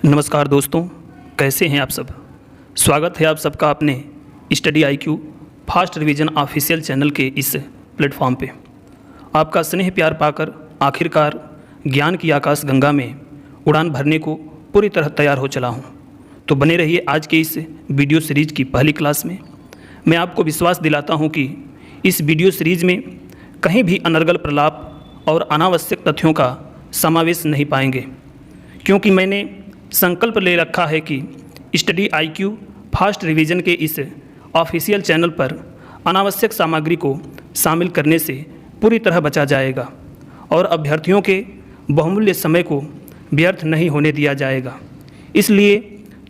नमस्कार दोस्तों, कैसे हैं आप सब। स्वागत है आप सबका अपने study IQ fast revision official channel के इस प्लेटफॉर्म पे। आपका स्नेह प्यार पाकर आखिरकार ज्ञान की आकाश गंगा में उड़ान भरने को पूरी तरह तैयार हो चला हूँ। तो बने रहिए आज के इस वीडियो सीरीज की पहली क्लास में। मैं आपको विश्वास दिलाता हूँ कि इस वीडियो सीरीज में कहीं भी अनर्गल प्रलाप और अनावश्यक तथ्यों का समावेश नहीं पाएंगे, क्योंकि मैंने संकल्प ले रखा है कि स्टडी IQ फास्ट रिवीजन के इस ऑफिशियल चैनल पर अनावश्यक सामग्री को शामिल करने से पूरी तरह बचा जाएगा और अभ्यर्थियों के बहुमूल्य समय को व्यर्थ नहीं होने दिया जाएगा। इसलिए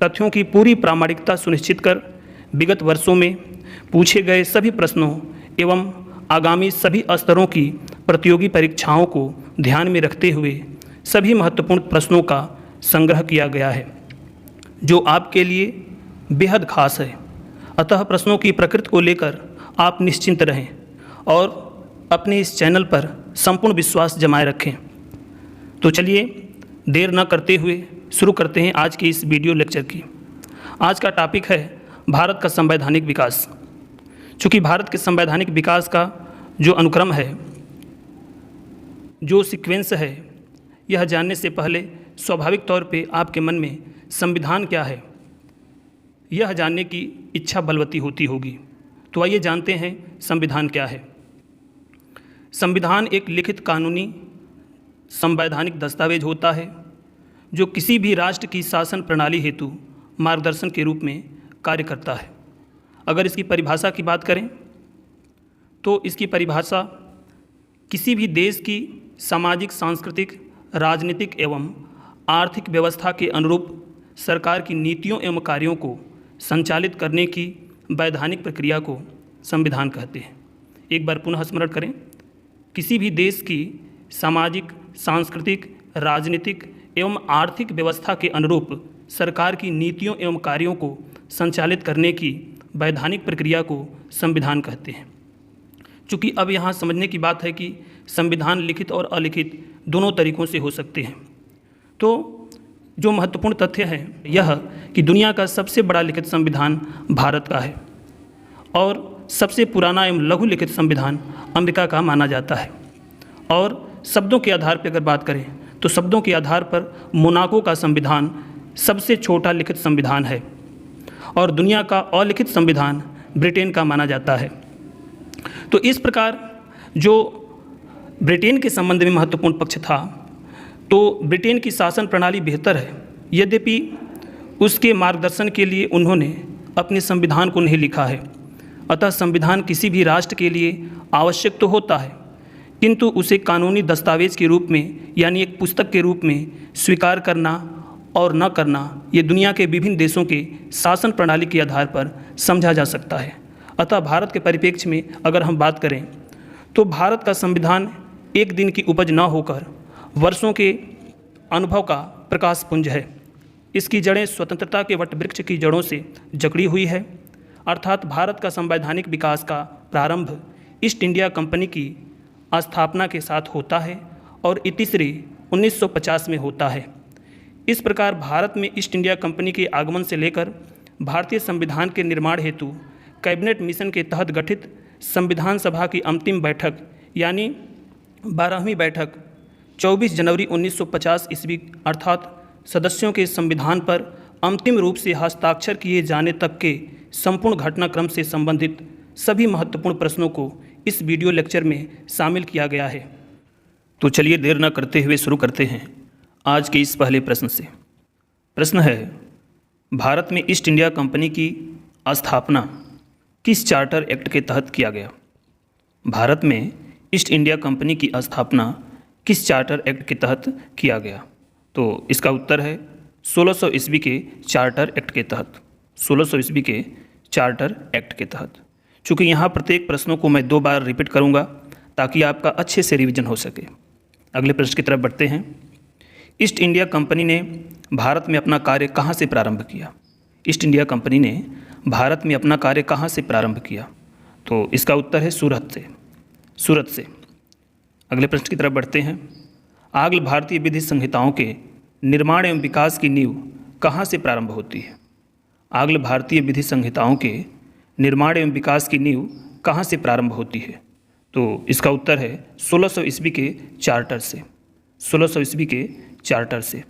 तथ्यों की पूरी प्रामाणिकता सुनिश्चित कर विगत वर्षों में पूछे गए सभी प्रश्नों एवं आगामी सभी स्तरों की प्रतियोगी परीक्षाओं को ध्यान में रखते हुए सभी महत्वपूर्ण प्रश्नों का संग्रह किया गया है, जो आपके लिए बेहद खास है। अतः प्रश्नों की प्रकृति को लेकर आप निश्चिंत रहें और अपने इस चैनल पर संपूर्ण विश्वास जमाए रखें। तो चलिए देर न करते हुए शुरू करते हैं आज की इस वीडियो लेक्चर की। आज का टॉपिक है भारत का संवैधानिक विकास। चूँकि भारत के संवैधानिक विकास का जो अनुक्रम है, जो सीक्वेंस है, यह जानने से पहले स्वाभाविक तौर पे आपके मन में संविधान क्या है यह जानने की इच्छा बलवती होती होगी। तो आइए जानते हैं संविधान क्या है। संविधान एक लिखित कानूनी संवैधानिक दस्तावेज होता है जो किसी भी राष्ट्र की शासन प्रणाली हेतु मार्गदर्शन के रूप में कार्य करता है। अगर इसकी परिभाषा की बात करें तो इसकी परिभाषा किसी भी देश की सामाजिक, सांस्कृतिक, राजनीतिक एवं आर्थिक व्यवस्था के अनुरूप सरकार की नीतियों एवं कार्यों को संचालित करने की वैधानिक प्रक्रिया को संविधान कहते हैं। एक बार पुनः स्मरण करें, किसी भी देश की सामाजिक, सांस्कृतिक, राजनीतिक एवं आर्थिक व्यवस्था के अनुरूप सरकार की नीतियों एवं कार्यों को संचालित करने की वैधानिक प्रक्रिया को संविधान कहते हैं। चूँकि अब यहाँ समझने की बात है कि संविधान लिखित और अलिखित दोनों तरीक़ों से हो सकते हैं। तो जो महत्वपूर्ण तथ्य है यह कि दुनिया का सबसे बड़ा लिखित संविधान भारत का है और सबसे पुराना एवं लघु लिखित संविधान अमेरिका का माना जाता है। और शब्दों के आधार पर अगर बात करें तो शब्दों के आधार पर मोनाको का संविधान सबसे छोटा लिखित संविधान है और दुनिया का अलिखित संविधान ब्रिटेन का माना जाता है। तो इस प्रकार जो ब्रिटेन के संबंध में महत्वपूर्ण पक्ष था, तो ब्रिटेन की शासन प्रणाली बेहतर है, यद्यपि उसके मार्गदर्शन के लिए उन्होंने अपने संविधान को नहीं लिखा है। अतः संविधान किसी भी राष्ट्र के लिए आवश्यक तो होता है, किंतु उसे कानूनी दस्तावेज के रूप में यानी एक पुस्तक के रूप में स्वीकार करना और न करना, ये दुनिया के विभिन्न देशों के शासन प्रणाली के आधार पर समझा जा सकता है। अतः भारत के परिप्रेक्ष्य में अगर हम बात करें तो भारत का संविधान एक दिन की उपज न होकर वर्षों के अनुभव का प्रकाश पुंज है। इसकी जड़ें स्वतंत्रता के वटवृक्ष की जड़ों से जकड़ी हुई है। अर्थात भारत का संवैधानिक विकास का प्रारंभ ईस्ट इंडिया कंपनी की स्थापना के साथ होता है और इतिश्री 1950 में होता है। इस प्रकार भारत में ईस्ट इंडिया कंपनी के आगमन से लेकर भारतीय संविधान के निर्माण हेतु कैबिनेट मिशन के तहत गठित संविधान सभा की अंतिम बैठक यानी 12वीं बैठक 24 जनवरी 1950 ईस्वी अर्थात सदस्यों के संविधान पर अंतिम रूप से हस्ताक्षर किए जाने तक के संपूर्ण घटनाक्रम से संबंधित सभी महत्वपूर्ण प्रश्नों को इस वीडियो लेक्चर में शामिल किया गया है। तो चलिए देर न करते हुए शुरू करते हैं आज के इस पहले प्रश्न से। प्रश्न है, भारत में ईस्ट इंडिया कंपनी की स्थापना किस चार्टर एक्ट के तहत किया गया? भारत में ईस्ट इंडिया कंपनी की स्थापना किस चार्टर एक्ट के तहत किया गया? तो इसका उत्तर है 1600 ईस्वी के चार्टर एक्ट के तहत। 1600 ईस्वी के चार्टर एक्ट के तहत। चूँकि यहाँ प्रत्येक प्रश्नों को मैं 2 बार रिपीट करूँगा ताकि आपका अच्छे से रिवीजन हो सके। अगले प्रश्न की तरफ बढ़ते हैं। ईस्ट इंडिया कंपनी ने भारत में अपना कार्य कहाँ से प्रारंभ किया? ईस्ट इंडिया कंपनी ने भारत में अपना कार्य कहाँ से प्रारंभ किया? तो इसका उत्तर है सूरत से। अगले प्रश्न की तरफ बढ़ते हैं। आंग्ल भारतीय विधि संहिताओं के निर्माण एवं विकास की नींव कहाँ से प्रारंभ होती है? आंग्ल भारतीय विधि संहिताओं के निर्माण एवं विकास की नींव कहाँ से प्रारंभ होती है? तो इसका उत्तर है 1600 ईस्वी के चार्टर से। 1600 ईस्वी के चार्टर से।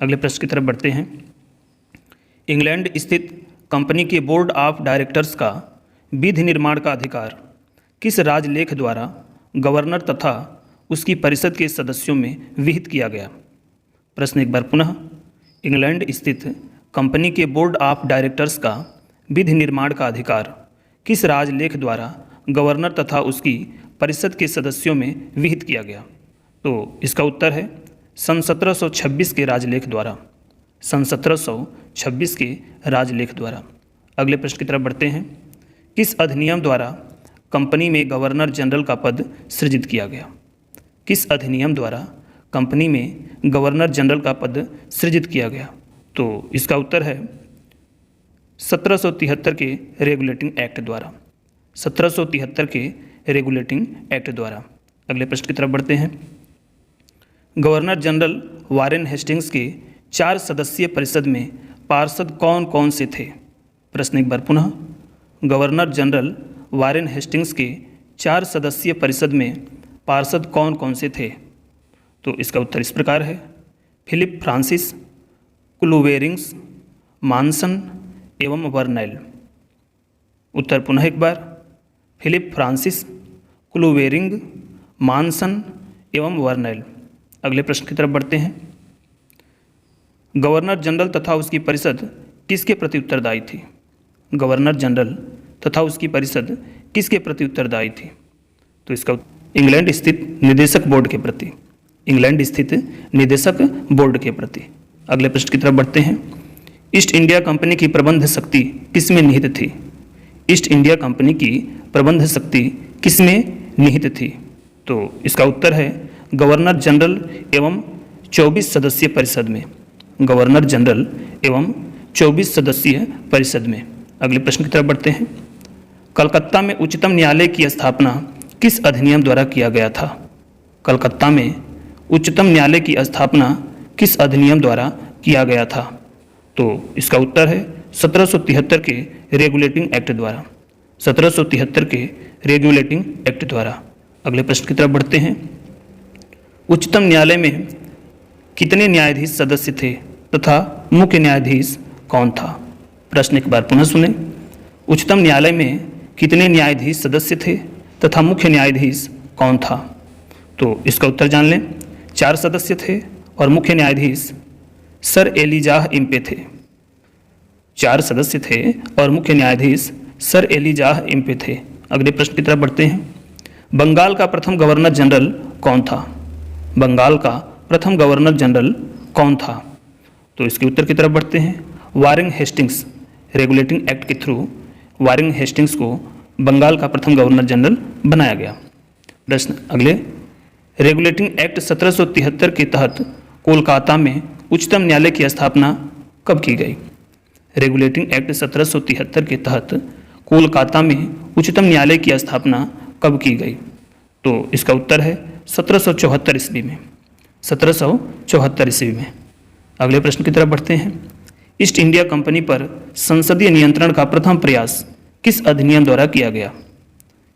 अगले प्रश्न की तरफ बढ़ते हैं। इंग्लैंड स्थित कंपनी के बोर्ड ऑफ डायरेक्टर्स का विधि निर्माण का अधिकार किस राजलेख द्वारा गवर्नर तथा उसकी परिषद के सदस्यों में विहित किया गया? प्रश्न एक बार पुनः। इंग्लैंड स्थित कंपनी के बोर्ड ऑफ डायरेक्टर्स का विधि निर्माण का अधिकार किस राजलेख द्वारा गवर्नर तथा उसकी परिषद के सदस्यों में विहित किया गया? तो इसका उत्तर है सन 1726 के राजलेख द्वारा। सन 1726 के राजलेख द्वारा। अगले प्रश्न की तरफ बढ़ते हैं। किस अधिनियम द्वारा कंपनी में गवर्नर जनरल का पद सृजित किया गया? किस अधिनियम द्वारा कंपनी में गवर्नर जनरल का पद सृजित किया गया? तो इसका उत्तर है 1773 के रेगुलेटिंग एक्ट द्वारा। 1773 के रेगुलेटिंग एक्ट द्वारा। अगले प्रश्न की तरफ बढ़ते हैं। गवर्नर जनरल वारेन हेस्टिंग्स के 4 सदस्यीय परिषद में पार्षद कौन कौन से थे? प्रश्न एक बार पुनः। गवर्नर जनरल वारेन हेस्टिंग्स के 4 सदस्यीय परिषद में पार्षद कौन कौन से थे? तो इसका उत्तर इस प्रकार है। फिलिप फ्रांसिस, क्लूवेरिंग्स, मानसन एवं वर्नैल। उत्तर पुनः एक बार। फिलिप फ्रांसिस, क्लूवेरिंग, मानसन एवं वर्नैल। अगले प्रश्न की तरफ बढ़ते हैं। गवर्नर जनरल तथा उसकी परिषद किसके प्रति उत्तरदायी थी? गवर्नर जनरल तथा उसकी परिषद किसके प्रति उत्तरदायी थी? तो इसका इंग्लैंड स्थित निदेशक बोर्ड के प्रति। इंग्लैंड स्थित निदेशक बोर्ड के प्रति। अगले प्रश्न की तरफ बढ़ते हैं। ईस्ट इंडिया कंपनी की प्रबंध शक्ति किसमें निहित थी? ईस्ट इंडिया कंपनी की प्रबंध शक्ति किसमें निहित थी? तो इसका उत्तर है गवर्नर जनरल एवं 24 सदस्यीय परिषद में। गवर्नर जनरल एवं 24 सदस्यीय परिषद में। अगले प्रश्न की तरफ बढ़ते हैं। कलकत्ता में उच्चतम न्यायालय की स्थापना किस अधिनियम द्वारा किया गया था? कलकत्ता में उच्चतम न्यायालय की स्थापना किस अधिनियम द्वारा किया गया था? तो इसका उत्तर है 1773 के रेगुलेटिंग एक्ट द्वारा। 1773 के रेगुलेटिंग एक्ट द्वारा। अगले प्रश्न की तरफ बढ़ते हैं। उच्चतम न्यायालय में कितने न्यायाधीश सदस्य थे तथा मुख्य न्यायाधीश कौन था? प्रश्न एक बार पुनः सुने। उच्चतम न्यायालय में कितने न्यायाधीश सदस्य थे तथा मुख्य न्यायाधीश कौन था? तो इसका उत्तर जान लें। 4 सदस्य थे और मुख्य न्यायाधीश सर एलिजाह इम्पे थे। 4 सदस्य थे और मुख्य न्यायाधीश सर एलिजाह इम्पे थे। अगले प्रश्न की तरफ बढ़ते हैं। बंगाल का प्रथम गवर्नर जनरल कौन था? बंगाल का प्रथम गवर्नर जनरल कौन था? तो इसके उत्तर की तरफ बढ़ते हैं। Warren Hastings. रेगुलेटिंग एक्ट के थ्रू वारेन हेस्टिंग्स को बंगाल का प्रथम गवर्नर जनरल बनाया गया। प्रश्न अगले। रेगुलेटिंग एक्ट 1773 के तहत कोलकाता में उच्चतम न्यायालय की स्थापना कब की गई? रेगुलेटिंग एक्ट 1773 के तहत कोलकाता में उच्चतम न्यायालय की स्थापना कब की गई? तो इसका उत्तर है 1774 ईस्वी में। 1774 ईस्वी में। अगले प्रश्न की तरफ बढ़ते हैं। ईस्ट इंडिया कंपनी पर संसदीय नियंत्रण का प्रथम प्रयास किस अधिनियम द्वारा किया गया?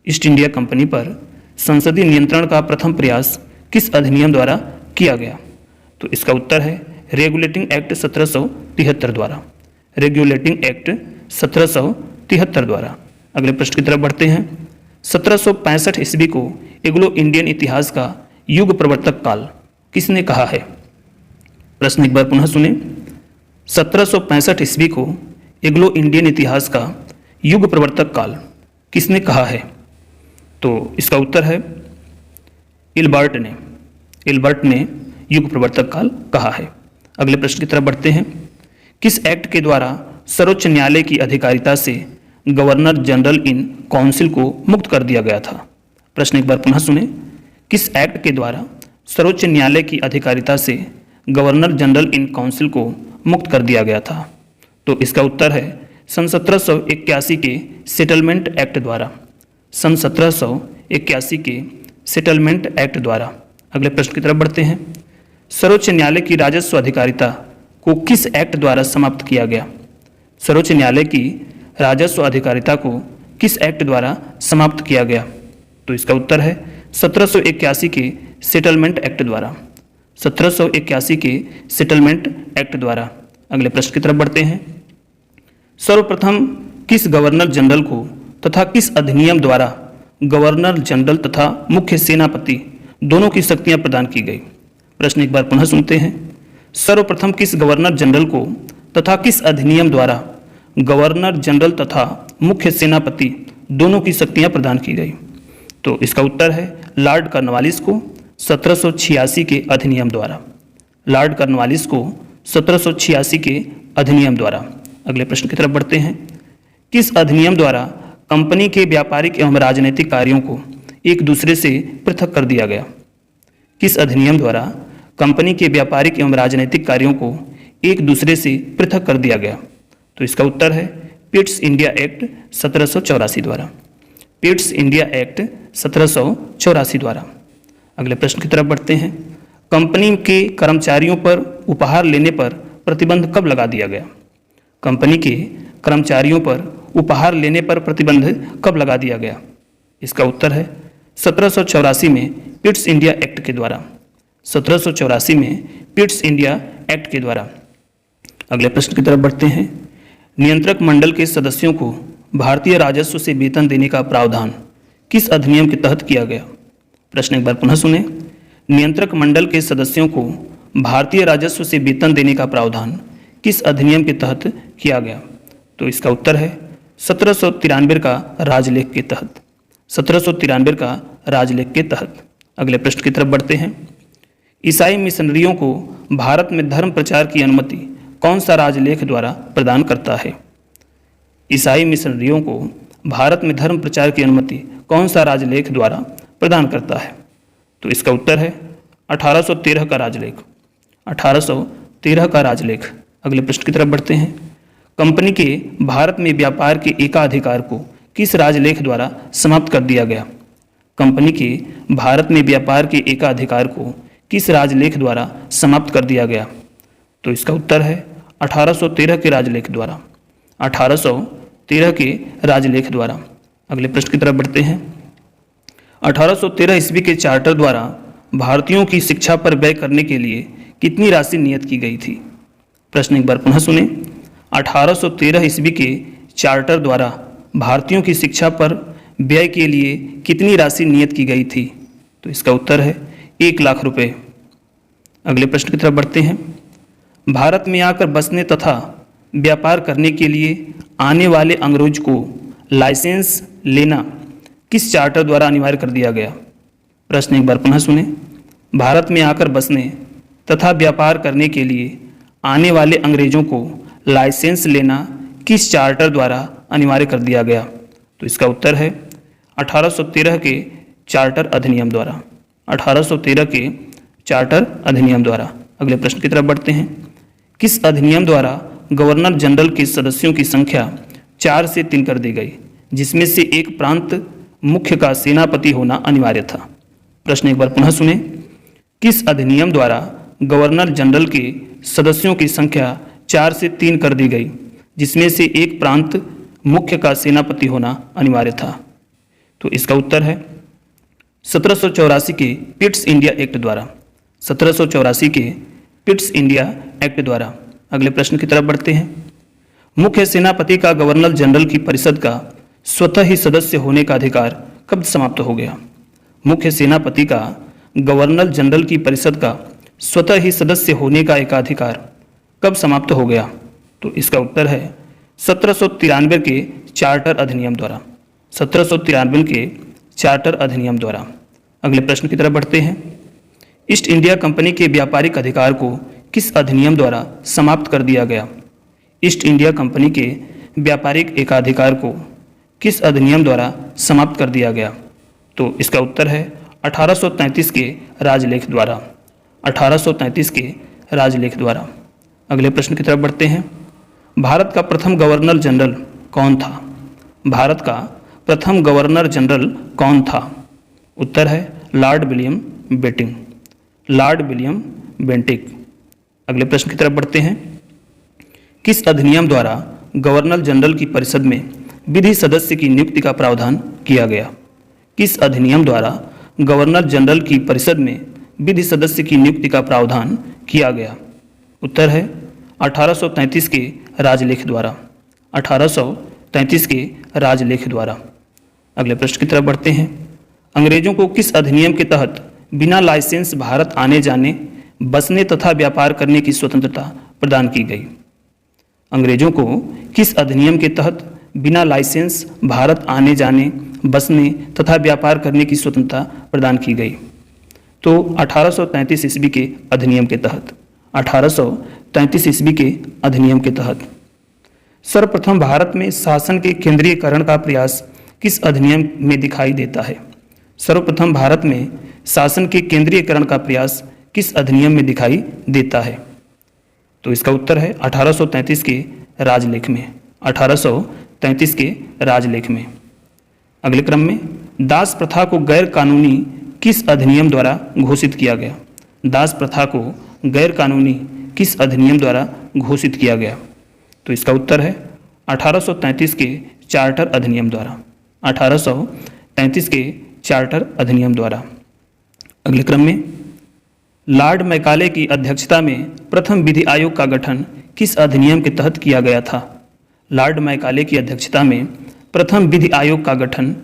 ईस्ट इंडिया कंपनी पर संसदीय नियंत्रण का प्रथम प्रयास किस अधिनियम द्वारा किया गया? तो इसका उत्तर है रेगुलेटिंग एक्ट 1773 द्वारा। रेगुलेटिंग एक्ट 1773 द्वारा। अगले प्रश्न की तरफ बढ़ते हैं। 1765 ईस्वी को एंग्लो इंडियन इतिहास का युग प्रवर्तक काल किसने कहा है? प्रश्न एक बार पुनः सुने। 1765 ईस्वी को एंग्लो इंडियन इतिहास का युग प्रवर्तक काल किसने कहा है? तो इसका उत्तर है इल्बर्ट ने। इल्बर्ट ने युग प्रवर्तक काल कहा है। अगले प्रश्न की तरफ बढ़ते हैं। किस एक्ट के द्वारा सर्वोच्च न्यायालय की अधिकारिता से गवर्नर जनरल इन काउंसिल को मुक्त कर दिया गया था? प्रश्न एक बार पुनः सुने। किस एक्ट के द्वारा सर्वोच्च न्यायालय की अधिकारिता से गवर्नर जनरल इन काउंसिल को मुक्त कर दिया गया था? तो इसका उत्तर है सन 1781 के सेटलमेंट एक्ट द्वारा। सन 1781 के सेटलमेंट एक्ट द्वारा। अगले प्रश्न की तरफ बढ़ते हैं। सर्वोच्च न्यायालय की राजस्व अधिकारिता को किस एक्ट द्वारा समाप्त किया गया? सर्वोच्च न्यायालय की राजस्व अधिकारिता को किस एक्ट द्वारा समाप्त किया गया? तो इसका उत्तर है 1781 के सेटलमेंट एक्ट द्वारा। 1781 के सेटलमेंट एक्ट द्वारा। अगले प्रश्न की तरफ बढ़ते हैं। सर्वप्रथम किस गवर्नर जनरल को तथा किस अधिनियम द्वारा गवर्नर जनरल तथा मुख्य सेनापति दोनों की शक्तियां प्रदान की गई? प्रश्न एक बार पुनः सुनते हैं। सर्वप्रथम किस गवर्नर जनरल को तथा किस अधिनियम द्वारा गवर्नर जनरल तथा मुख्य सेनापति दोनों की शक्तियां प्रदान की गई? तो इसका उत्तर है लॉर्ड कॉर्नवालिस को 1786 के अधिनियम द्वारा। लॉर्ड कॉर्नवालिस को 1786 के अधिनियम द्वारा। अगले प्रश्न की तरफ बढ़ते हैं। किस अधिनियम द्वारा कंपनी के व्यापारिक एवं राजनीतिक कार्यों को एक दूसरे से पृथक कर दिया गया? किस अधिनियम द्वारा कंपनी के व्यापारिक एवं राजनीतिक कार्यों को एक दूसरे से पृथक कर दिया गया? तो इसका उत्तर है पिट्स इंडिया एक्ट 1784 द्वारा। पिट्स इंडिया एक्ट 1784 द्वारा। अगले प्रश्न की तरफ बढ़ते हैं। कंपनी के कर्मचारियों पर उपहार लेने पर प्रतिबंध कब लगा दिया गया? कंपनी के कर्मचारियों पर उपहार लेने पर प्रतिबंध कब लगा दिया गया? इसका उत्तर है 1784 में पिट्स इंडिया एक्ट के द्वारा। 1784 में पिट्स इंडिया एक्ट के द्वारा। अगले प्रश्न की तरफ बढ़ते हैं। नियंत्रक मंडल के सदस्यों को भारतीय राजस्व से वेतन देने का प्रावधान किस अधिनियम के तहत किया गया? प्रश्न एक बार पुनः सुने। नियंत्रक मंडल के सदस्यों को भारतीय राजस्व से वेतन देने का प्रावधान किस अधिनियम के तहत किया गया? तो इसका उत्तर है 1793 का राजलेख के तहत। 1793 का राजलेख के तहत। अगले प्रश्न की तरफ बढ़ते हैं। ईसाई मिशनरियों को भारत में धर्म प्रचार की अनुमति कौन सा राजलेख द्वारा प्रदान करता है? ईसाई मिशनरियों को भारत में धर्म प्रचार की अनुमति कौन सा राजलेख द्वारा प्रदान करता है? तो इसका उत्तर है 1813 का राजलेख। 1813 का राजलेख। अगले प्रश्न की तरफ बढ़ते हैं। कंपनी के भारत में व्यापार के एकाधिकार को किस राजलेख द्वारा समाप्त कर दिया गया? कंपनी के भारत में व्यापार के एकाधिकार को किस राजलेख द्वारा समाप्त कर दिया गया? तो इसका उत्तर है 1813 के राजलेख द्वारा। 1813 के राजलेख द्वारा। अगले प्रश्न की तरफ बढ़ते हैं। 1813 ईस्वी के चार्टर द्वारा भारतीयों की शिक्षा पर व्यय करने के लिए कितनी राशि नियत की गई थी? प्रश्न एक बार पुनः सुने। 1813 ईस्वी के चार्टर द्वारा भारतीयों की शिक्षा पर व्यय के लिए कितनी राशि नियत की गई थी? तो इसका उत्तर है 1 लाख रुपए। अगले प्रश्न की तरफ बढ़ते हैं। भारत में आकर बसने तथा व्यापार करने के लिए आने वाले अंग्रेज को लाइसेंस लेना किस चार्टर द्वारा अनिवार्य कर दिया गया? प्रश्न एक बार पुनः सुने। भारत में आकर बसने तथा व्यापार करने के लिए आने वाले अंग्रेजों को लाइसेंस लेना किस चार्टर द्वारा अनिवार्य कर दिया गया? तो इसका उत्तर है 1813 के चार्टर अधिनियम द्वारा। 1813 के चार्टर अधिनियम द्वारा। अगले प्रश्न की तरफ बढ़ते हैं। किस अधिनियम द्वारा गवर्नर जनरल के सदस्यों की संख्या 4 से 3 कर दी गई, जिसमें से एक प्रांत मुख्य का सेनापति होना अनिवार्य था? प्रश्न एक बार पुनः सुने। किस अधिनियम द्वारा गवर्नर जनरल के सदस्यों की संख्या 4 से 3 कर दी गई, जिसमें से एक प्रांत मुख्य का सेनापति होना अनिवार्य था? तो इसका उत्तर है 1784 के पिट्स इंडिया एक्ट द्वारा। 1784 के पिट्स इंडिया एक्ट द्वारा। अगले प्रश्न की तरफ बढ़ते हैं। मुख्य सेनापति का गवर्नर जनरल की परिषद का स्वतः ही सदस्य होने का अधिकार कब समाप्त हो गया? मुख्य सेनापति का गवर्नर जनरल की परिषद का स्वतः ही सदस्य होने का एकाधिकार कब समाप्त हो गया? तो इसका उत्तर है 1793 के चार्टर अधिनियम द्वारा। 1793 के चार्टर अधिनियम द्वारा। अगले प्रश्न की तरफ बढ़ते हैं। ईस्ट इंडिया कंपनी के व्यापारिक अधिकार को किस अधिनियम द्वारा समाप्त कर दिया गया? ईस्ट इंडिया कंपनी के व्यापारिक एकाधिकार को किस अधिनियम द्वारा समाप्त कर दिया गया? तो इसका उत्तर है 1833 के राजलेख द्वारा। 1833 के राजलेख द्वारा। अगले प्रश्न की तरफ बढ़ते हैं। भारत का प्रथम गवर्नर जनरल कौन था? भारत का प्रथम गवर्नर जनरल कौन था? उत्तर है Lord William Bentinck. Lord William Bentinck. अगले प्रश्न की तरफ बढ़ते हैं। किस अधिनियम द्वारा गवर्नर जनरल की परिषद में विधि सदस्य की नियुक्ति का प्रावधान किया गया? किस अधिनियम द्वारा गवर्नर जनरल की परिषद में विधि सदस्य की नियुक्ति का प्रावधान किया गया? उत्तर है 1833 के राजलेख द्वारा। 1833 के राजलेख द्वारा। अगले प्रश्न की तरफ बढ़ते हैं। अंग्रेजों को किस अधिनियम के तहत बिना लाइसेंस भारत आने जाने, बसने तथा व्यापार करने की स्वतंत्रता प्रदान की गई? अंग्रेजों को किस अधिनियम के तहत बिना लाइसेंस भारत आने जाने, बसने तथा व्यापार करने की स्वतंत्रता प्रदान की गई? तो 1833 ईस्वी के अधिनियम के तहत। 1833 ईस्वी के अधिनियम के तहत। सर्वप्रथम भारत में शासन के केंद्रीयकरण का प्रयास किस अधिनियम में दिखाई देता है? सर्वप्रथम भारत में शासन के केंद्रीयकरण का प्रयास किस अधिनियम में दिखाई देता है? तो इसका उत्तर है 1833 के राजलेख में। 1833 के राजलेख में। अगले क्रम में दास प्रथा को गैर कानूनी किस अधिनियम द्वारा घोषित किया गया? दास प्रथा को गैर कानूनी किस अधिनियम द्वारा घोषित किया गया? तो इसका उत्तर है 1833 के चार्टर अधिनियम द्वारा। 1833 के चार्टर अधिनियम द्वारा। अगले क्रम में लॉर्ड मैकाले की अध्यक्षता में प्रथम विधि आयोग का गठन किस अधिनियम के तहत किया गया था? लॉर्ड मैकाले की अध्यक्षता में प्रथम विधि आयोग का गठन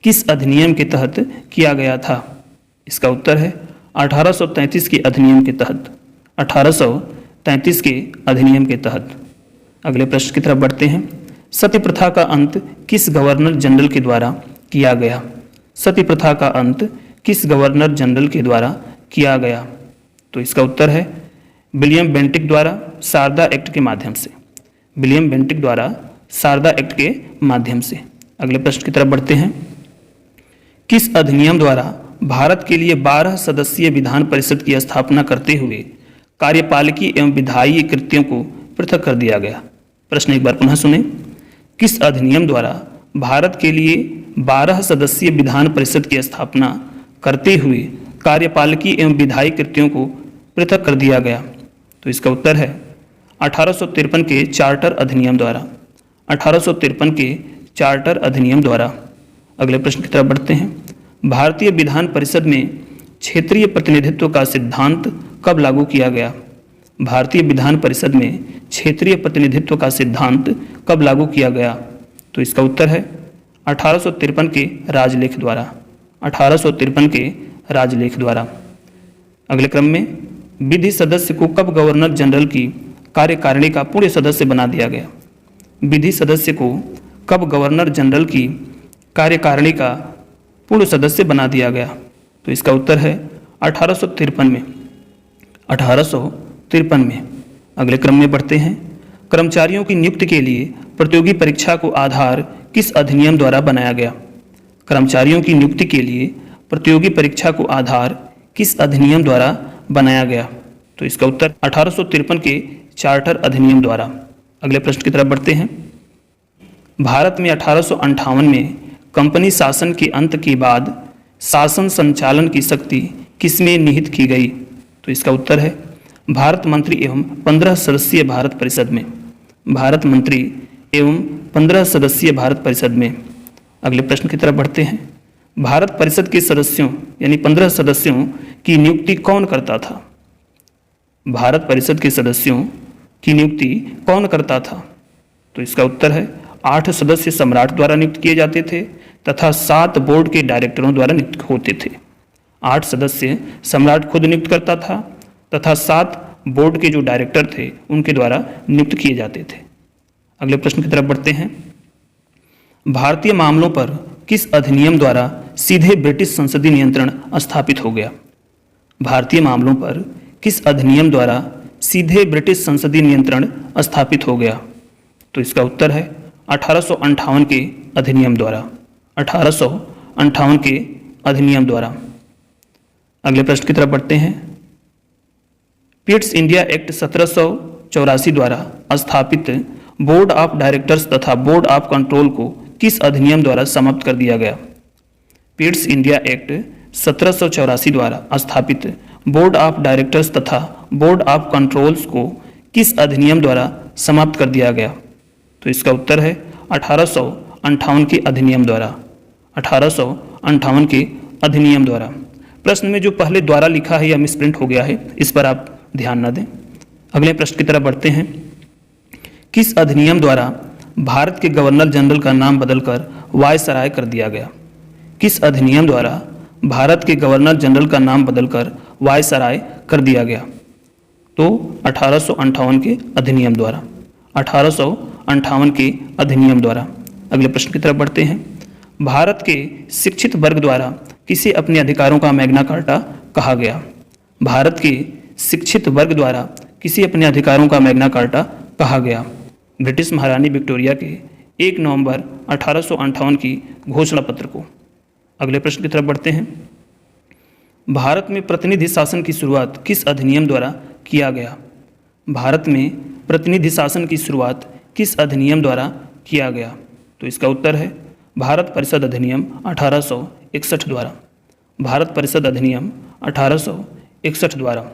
किस अधिनियम के तहत किया गया था? इसका उत्तर है 1833 के अधिनियम के तहत। 1833 के अधिनियम के तहत। अगले प्रश्न की तरफ बढ़ते हैं। सती प्रथा का अंत किस गवर्नर जनरल के द्वारा किया गया? सती प्रथा का अंत किस गवर्नर जनरल के द्वारा किया गया? तो इसका उत्तर है विलियम बेंटिक द्वारा शारदा एक्ट के माध्यम से। विलियम बेंटिक द्वारा शारदा एक्ट के माध्यम से। अगले प्रश्न की तरफ बढ़ते हैं। किस अधिनियम द्वारा भारत के लिए 12 सदस्यीय विधान परिषद की स्थापना करते हुए कार्यपालिकी एवं विधायी कृत्यों को पृथक कर दिया गया? प्रश्न एक बार पुनः सुने। किस अधिनियम द्वारा भारत के लिए 12 सदस्यीय विधान परिषद की स्थापना करते हुए कार्यपालिकी एवं विधायी कृत्यों को पृथक कर दिया गया? तो इसका उत्तर है 1853 के चार्टर अधिनियम द्वारा। 1853 के चार्टर अधिनियम द्वारा। अगले प्रश्न की तरफ बढ़ते हैं। भारतीय विधान परिषद में क्षेत्रीय प्रतिनिधित्व का सिद्धांत कब लागू किया गया? भारतीय विधान परिषद में क्षेत्रीय प्रतिनिधित्व का सिद्धांत कब लागू किया गया? तो इसका उत्तर है 1853 के राजलेख द्वारा। 1853 के राजलेख द्वारा। अगले क्रम में विधि सदस्य को कब गवर्नर जनरल की कार्यकारिणी का पूर्ण सदस्य बना दिया गया? विधि सदस्य को कब गवर्नर जनरल की कार्यकारिणी का पूर्ण सदस्य बना दिया गया? तो इसका उत्तर है 1853 में। 1853 में। अगले क्रम में बढ़ते हैं। कर्मचारियों की नियुक्ति के लिए प्रतियोगी परीक्षा को आधार किस अधिनियम द्वारा बनाया गया? कर्मचारियों की नियुक्ति के लिए प्रतियोगी परीक्षा को आधार किस अधिनियम द्वारा बनाया गया? तो इसका उत्तर 1853 के चार्टर अधिनियम द्वारा। अगले प्रश्न की तरफ बढ़ते हैं। भारत में 1858 में कंपनी शासन के अंत के बाद शासन संचालन की शक्ति किसमें निहित की गई? तो इसका उत्तर है भारत मंत्री एवं 15 सदस्यीय भारत परिषद में। भारत मंत्री एवं 15 सदस्यीय भारत परिषद में। अगले प्रश्न की तरफ बढ़ते हैं। भारत परिषद के सदस्यों यानी 15 सदस्यों की नियुक्ति कौन करता था? भारत परिषद के सदस्यों की नियुक्ति कौन करता था? तो इसका उत्तर है 8 सदस्य सम्राट द्वारा नियुक्त किए जाते थे तथा 7 बोर्ड के डायरेक्टरों द्वारा नियुक्त होते थे। 8 सदस्य सम्राट खुद नियुक्त करता था तथा 7 बोर्ड के जो डायरेक्टर थे उनके द्वारा नियुक्त किए जाते थे। अगले प्रश्न की तरफ बढ़ते हैं। भारतीय मामलों पर किस अधिनियम द्वारा सीधे ब्रिटिश संसदीय नियंत्रण स्थापित हो गया? भारतीय मामलों पर किस अधिनियम द्वारा सीधे ब्रिटिश संसदीय नियंत्रण स्थापित हो गया? तो इसका उत्तर है 1858 के अधिनियम द्वारा। 1858 के अधिनियम द्वारा। अगले प्रश्न की तरफ बढ़ते हैं। पिट्स इंडिया एक्ट 1784 द्वारा स्थापित बोर्ड ऑफ डायरेक्टर्स तथा बोर्ड ऑफ कंट्रोल को किस अधिनियम द्वारा समाप्त कर दिया गया? पिट्स इंडिया एक्ट 1784 द्वारा स्थापित बोर्ड ऑफ डायरेक्टर्स तथा बोर्ड ऑफ कंट्रोल्स को किस अधिनियम द्वारा समाप्त कर दिया गया? तो इसका उत्तर है 1858 के अधिनियम द्वारा। 1858 के अधिनियम द्वारा। प्रश्न में जो पहले द्वारा लिखा है यह मिसप्रिंट हो गया है, इस पर आप ध्यान न दें। अगले प्रश्न की तरफ बढ़ते हैं। किस अधिनियम द्वारा भारत के गवर्नर जनरल का नाम बदलकर वायसराय कर दिया गया? किस अधिनियम द्वारा भारत के गवर्नर जनरल का नाम बदलकर वायसराय कर दिया गया? तो 1858 के अधिनियम द्वारा। 1858 के अधिनियम द्वारा। अगले प्रश्न की तरफ बढ़ते हैं। भारत के शिक्षित वर्ग द्वारा किसे अपने अधिकारों का मैग्ना कार्टा कहा गया? भारत के शिक्षित वर्ग द्वारा किसे अपने अधिकारों का मैग्ना कार्टा कहा गया? ब्रिटिश महारानी विक्टोरिया के 1 नवंबर 1858 की घोषणा पत्र को। अगले प्रश्न की तरफ बढ़ते हैं। भारत में प्रतिनिधि शासन की शुरुआत किस अधिनियम द्वारा किया गया? भारत में प्रतिनिधि शासन की शुरुआत किस अधिनियम द्वारा किया गया? तो इसका उत्तर है भारत परिषद अधिनियम 1861 द्वारा। भारत परिषद अधिनियम 1861 द्वारा।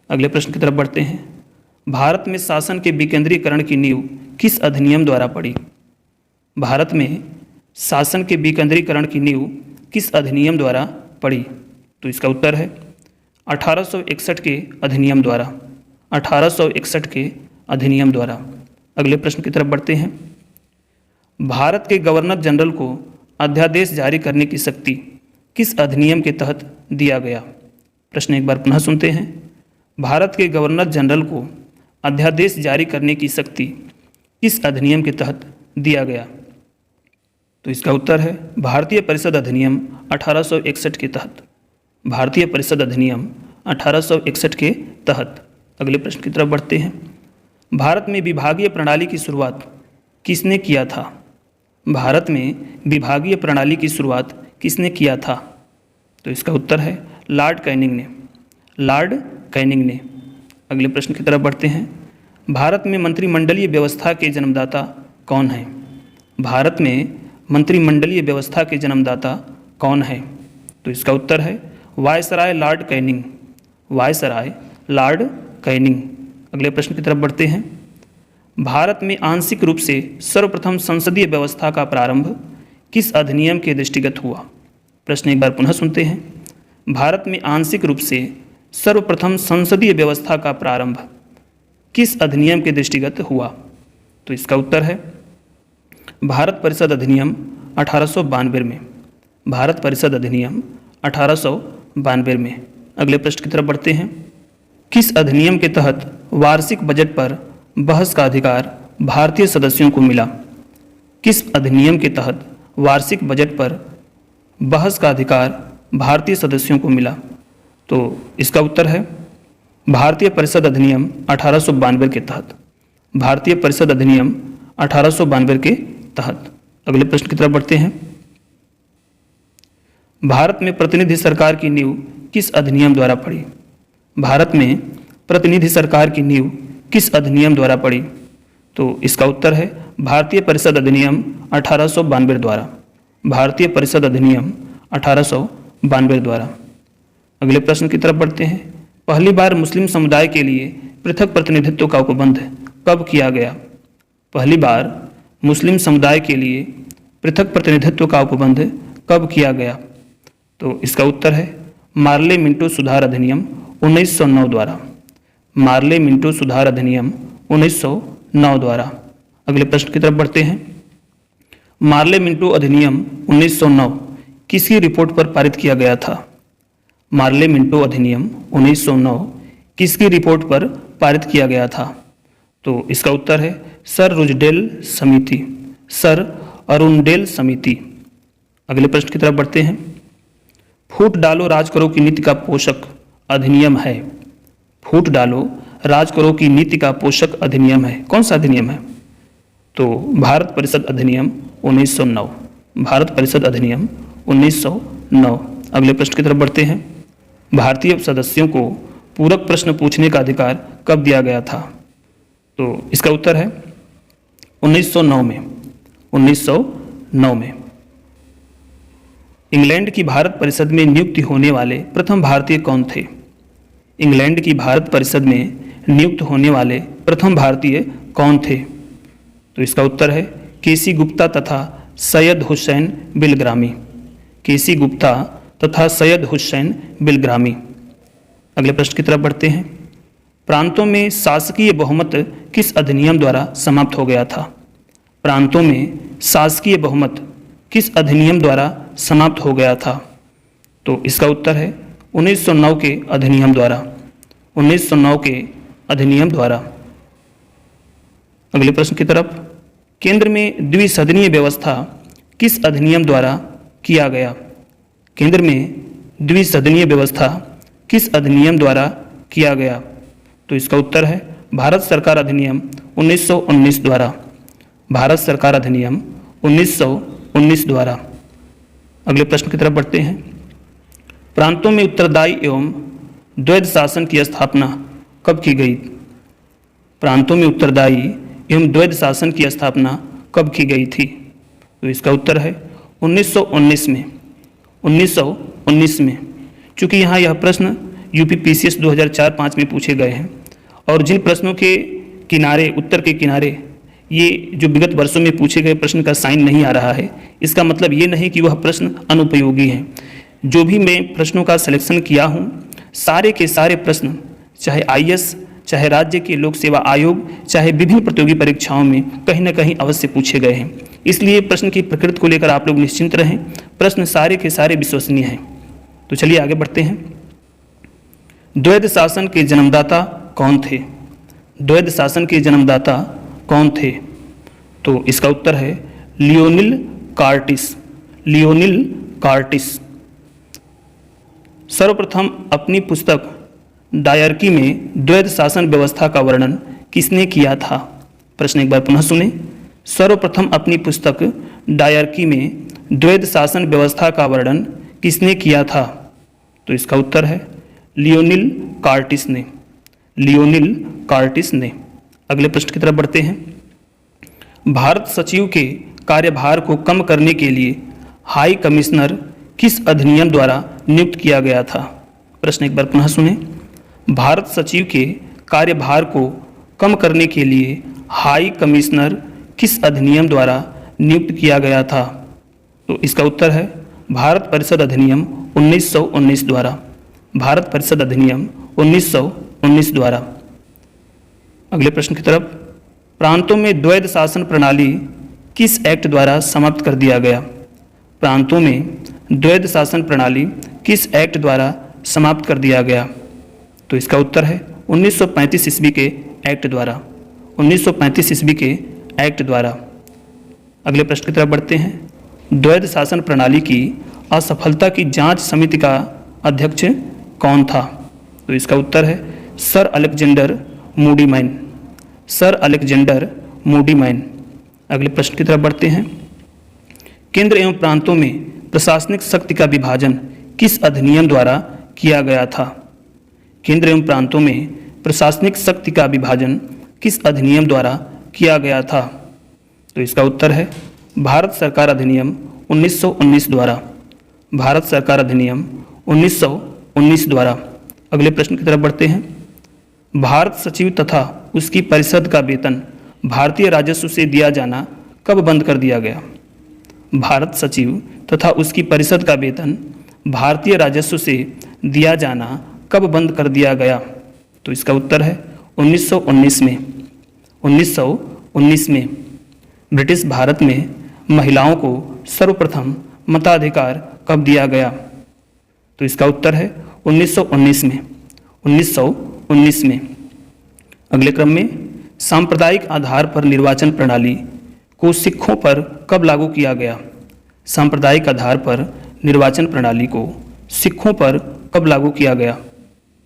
अगले प्रश्न की तरफ बढ़ते हैं। भारत में शासन के विकेंद्रीकरण की नींव किस अधिनियम द्वारा पड़ी? भारत में शासन के विकेंद्रीकरण की नींव किस अधिनियम द्वारा पड़ी? तो इसका उत्तर है 1861 के अधिनियम द्वारा। 1861 के अधिनियम द्वारा। अगले प्रश्न की तरफ बढ़ते हैं। भारत के गवर्नर जनरल को अध्यादेश जारी करने की शक्ति किस अधिनियम के तहत दिया गया? प्रश्न एक बार पुनः सुनते हैं। भारत के गवर्नर जनरल को अध्यादेश जारी करने की शक्ति किस अधिनियम के तहत दिया गया? तो इसका उत्तर है भारतीय परिषद अधिनियम 1861 के तहत। भारतीय परिषद अधिनियम 1861 के तहत। अगले प्रश्न की तरफ बढ़ते हैं। भारत में विभागीय प्रणाली की शुरुआत किसने किया था? भारत में विभागीय प्रणाली की शुरुआत किसने किया था? तो इसका उत्तर है लॉर्ड कैनिंग ने। लॉर्ड कैनिंग ने। अगले प्रश्न की तरफ बढ़ते हैं। भारत में मंत्रिमंडलीय व्यवस्था के जन्मदाता कौन हैं? भारत में मंत्रिमंडलीय व्यवस्था के जन्मदाता कौन है? तो इसका उत्तर है viceroy Lord Canning. Viceroy Lord Canning. अगले प्रश्न की तरफ बढ़ते हैं। भारत में आंशिक रूप से सर्वप्रथम संसदीय व्यवस्था का प्रारंभ किस अधिनियम के दृष्टिगत हुआ? प्रश्न एक बार पुनः सुनते हैं। भारत में आंशिक रूप से सर्वप्रथम संसदीय व्यवस्था का प्रारंभ किस अधिनियम के दृष्टिगत हुआ? तो इसका उत्तर है भारत परिषद अधिनियम 1892 में। भारत परिषद अधिनियम 1892 में। अगले प्रश्न की तरफ बढ़ते हैं। किस अधिनियम के तहत वार्षिक बजट पर बहस का अधिकार भारतीय सदस्यों को मिला? किस अधिनियम के तहत वार्षिक बजट पर बहस का अधिकार भारतीय सदस्यों को मिला? तो इसका उत्तर है भारतीय परिषद अधिनियम 1892 के तहत। भारतीय परिषद अधिनियम 1892 के तहत। अगले प्रश्न की तरफ बढ़ते हैं। भारत में प्रतिनिधि सरकार की नींव किस अधिनियम द्वारा पड़ी? भारत में प्रतिनिधि सरकार की नींव किस अधिनियम द्वारा पड़ी? तो इसका उत्तर है भारतीय परिषद अधिनियम 1892 द्वारा। भारतीय परिषद अधिनियम 1892 द्वारा। अगले प्रश्न की तरफ बढ़ते हैं। पहली बार मुस्लिम समुदाय के लिए पृथक प्रतिनिधित्व का उपबंध कब किया गया? पहली बार मुस्लिम समुदाय के लिए पृथक प्रतिनिधित्व का उपबंध कब किया गया? तो इसका उत्तर है मार्ले मिंटो सुधार अधिनियम 1909 द्वारा। मार्ले मिंटो सुधार अधिनियम 1909 द्वारा। अगले प्रश्न की तरफ बढ़ते हैं। मार्ले मिंटो अधिनियम 1909 किसकी रिपोर्ट पर पारित किया गया था? मार्ले मिंटो अधिनियम 1909 किसकी रिपोर्ट पर पारित किया गया था? तो इसका उत्तर है सर रुजडेल समिति। सर अरुणडेल समिति। अगले प्रश्न की तरफ बढ़ते हैं। फूट डालो राज करो की नीति का पोषक अधिनियम है। फूट डालो राज करो की नीति का पोषक अधिनियम है। कौन सा अधिनियम है? तो भारत परिषद अधिनियम 1909। भारत परिषद अधिनियम 1909। अगले प्रश्न की तरफ बढ़ते हैं। भारतीय सदस्यों को पूरक प्रश्न पूछने का अधिकार कब दिया गया था? तो इसका उत्तर है 1909 में। 1909 में। इंग्लैंड की भारत परिषद में नियुक्त होने वाले प्रथम भारतीय कौन थे? इंग्लैंड की भारत परिषद में नियुक्त होने वाले प्रथम भारतीय कौन थे? तो इसका उत्तर है केसी गुप्ता तथा सैयद हुसैन बिलग्रामी। केसी गुप्ता तथा सैयद हुसैन बिलग्रामी। अगले प्रश्न की तरफ बढ़ते हैं। प्रांतों में शासकीय बहुमत किस अधिनियम द्वारा समाप्त हो गया था? प्रांतों में शासकीय बहुमत किस अधिनियम द्वारा समाप्त हो गया था? तो इसका उत्तर है 1909 के अधिनियम द्वारा। 1909 के अधिनियम द्वारा। अगले प्रश्न की तरफ। केंद्र में द्विसदनीय व्यवस्था किस अधिनियम द्वारा किया गया? केंद्र में द्विसदनीय व्यवस्था किस अधिनियम द्वारा किया गया? तो इसका उत्तर है भारत सरकार अधिनियम 1919 द्वारा। भारत सरकार अधिनियम 1919 द्वारा। अगले प्रश्न की तरफ बढ़ते हैं। प्रांतों में उत्तरदायी एवं द्वैध शासन की स्थापना कब की गई? प्रांतों में उत्तरदायी एवं द्वैध शासन की स्थापना कब की गई थी? तो इसका उत्तर है 1919 में। 1919 में। चूँकि यहाँ यह प्रश्न यूपीपीसीएस 2004-05 में पूछे गए हैं और जिन प्रश्नों के किनारे, उत्तर के किनारे ये जो विगत वर्षों में पूछे गए प्रश्न का साइन नहीं आ रहा है, इसका मतलब ये नहीं कि वह प्रश्न अनुपयोगी है। जो भी मैं प्रश्नों का सिलेक्शन किया हूँ, सारे के सारे प्रश्न, चाहे आईएएस, चाहे राज्य के लोक सेवा आयोग, चाहे विभिन्न प्रतियोगी परीक्षाओं में कहीं न कहीं अवश्य पूछे गए हैं। इसलिए प्रश्न की प्रकृति को लेकर आप लोग निश्चिंत रहें, प्रश्न सारे के सारे विश्वसनीय हैं। तो चलिए आगे बढ़ते हैं। द्वैध शासन के जन्मदाता कौन थे? द्वैध शासन के जन्मदाता कौन थे? तो इसका उत्तर है लियोनिल कार्टिस। Lionel Curtis. सर्वप्रथम अपनी पुस्तक डायरकी में द्वैध शासन व्यवस्था का वर्णन किसने किया था? प्रश्न एक बार पुनः सुने। सर्वप्रथम अपनी पुस्तक डायरकी में द्वैध शासन व्यवस्था का वर्णन किसने किया था? तो इसका उत्तर है लियोनिल कार्टिस ने। लियोनिल कार्टिस ने। अगले प्रश्न की तरफ बढ़ते हैं। भारत सचिव के कार्यभार को कम करने के लिए हाई कमिश्नर किस अधिनियम द्वारा नियुक्त किया गया था? प्रश्न एक बार पुनः सुने। भारत सचिव के कार्यभार को कम करने के लिए हाई कमिश्नर किस अधिनियम द्वारा नियुक्त किया गया था? तो इसका उत्तर है भारत परिषद अधिनियम 1919 द्वारा। भारत परिषद अधिनियम 1919 द्वारा। अगले प्रश्न की तरफ। प्रांतों में द्वैध शासन प्रणाली किस एक्ट द्वारा समाप्त कर दिया गया? प्रांतों में द्वैध शासन प्रणाली किस एक्ट द्वारा समाप्त कर दिया गया? तो इसका उत्तर है 1935 ईस्वी के एक्ट द्वारा। 1935 ईस्वी के एक्ट द्वारा। अगले प्रश्न की तरफ बढ़ते हैं। द्वैध शासन प्रणाली की असफलता की जांच समिति का अध्यक्ष कौन था? तो इसका उत्तर है sir Alexander Moody man. Sir Alexander Moody man. अगले प्रश्न की तरफ बढ़ते हैं। केंद्र एवं प्रांतों में प्रशासनिक शक्ति का विभाजन किस अधिनियम द्वारा किया गया था? केंद्र एवं प्रांतों में प्रशासनिक शक्ति का विभाजन किस अधिनियम द्वारा किया गया था? तो इसका उत्तर है भारत सरकार अधिनियम 1919 द्वारा। भारत सरकार अधिनियम 1919 द्वारा। अगले प्रश्न की तरफ बढ़ते हैं। भारत सचिव तथा उसकी परिषद का वेतन भारतीय राजस्व से दिया जाना कब बंद कर दिया गया? भारत सचिव तथा उसकी परिषद का वेतन भारतीय राजस्व से दिया जाना कब बंद कर दिया गया? तो इसका उत्तर है 1919 में। 1919 में। ब्रिटिश भारत में महिलाओं को सर्वप्रथम मताधिकार कब दिया गया? तो इसका उत्तर है 1919 में। 1919 में। अगले क्रम में सांप्रदायिक आधार पर निर्वाचन प्रणाली को सिखों पर कब लागू किया गया? सांप्रदायिक आधार पर निर्वाचन प्रणाली को सिखों पर कब लागू किया गया?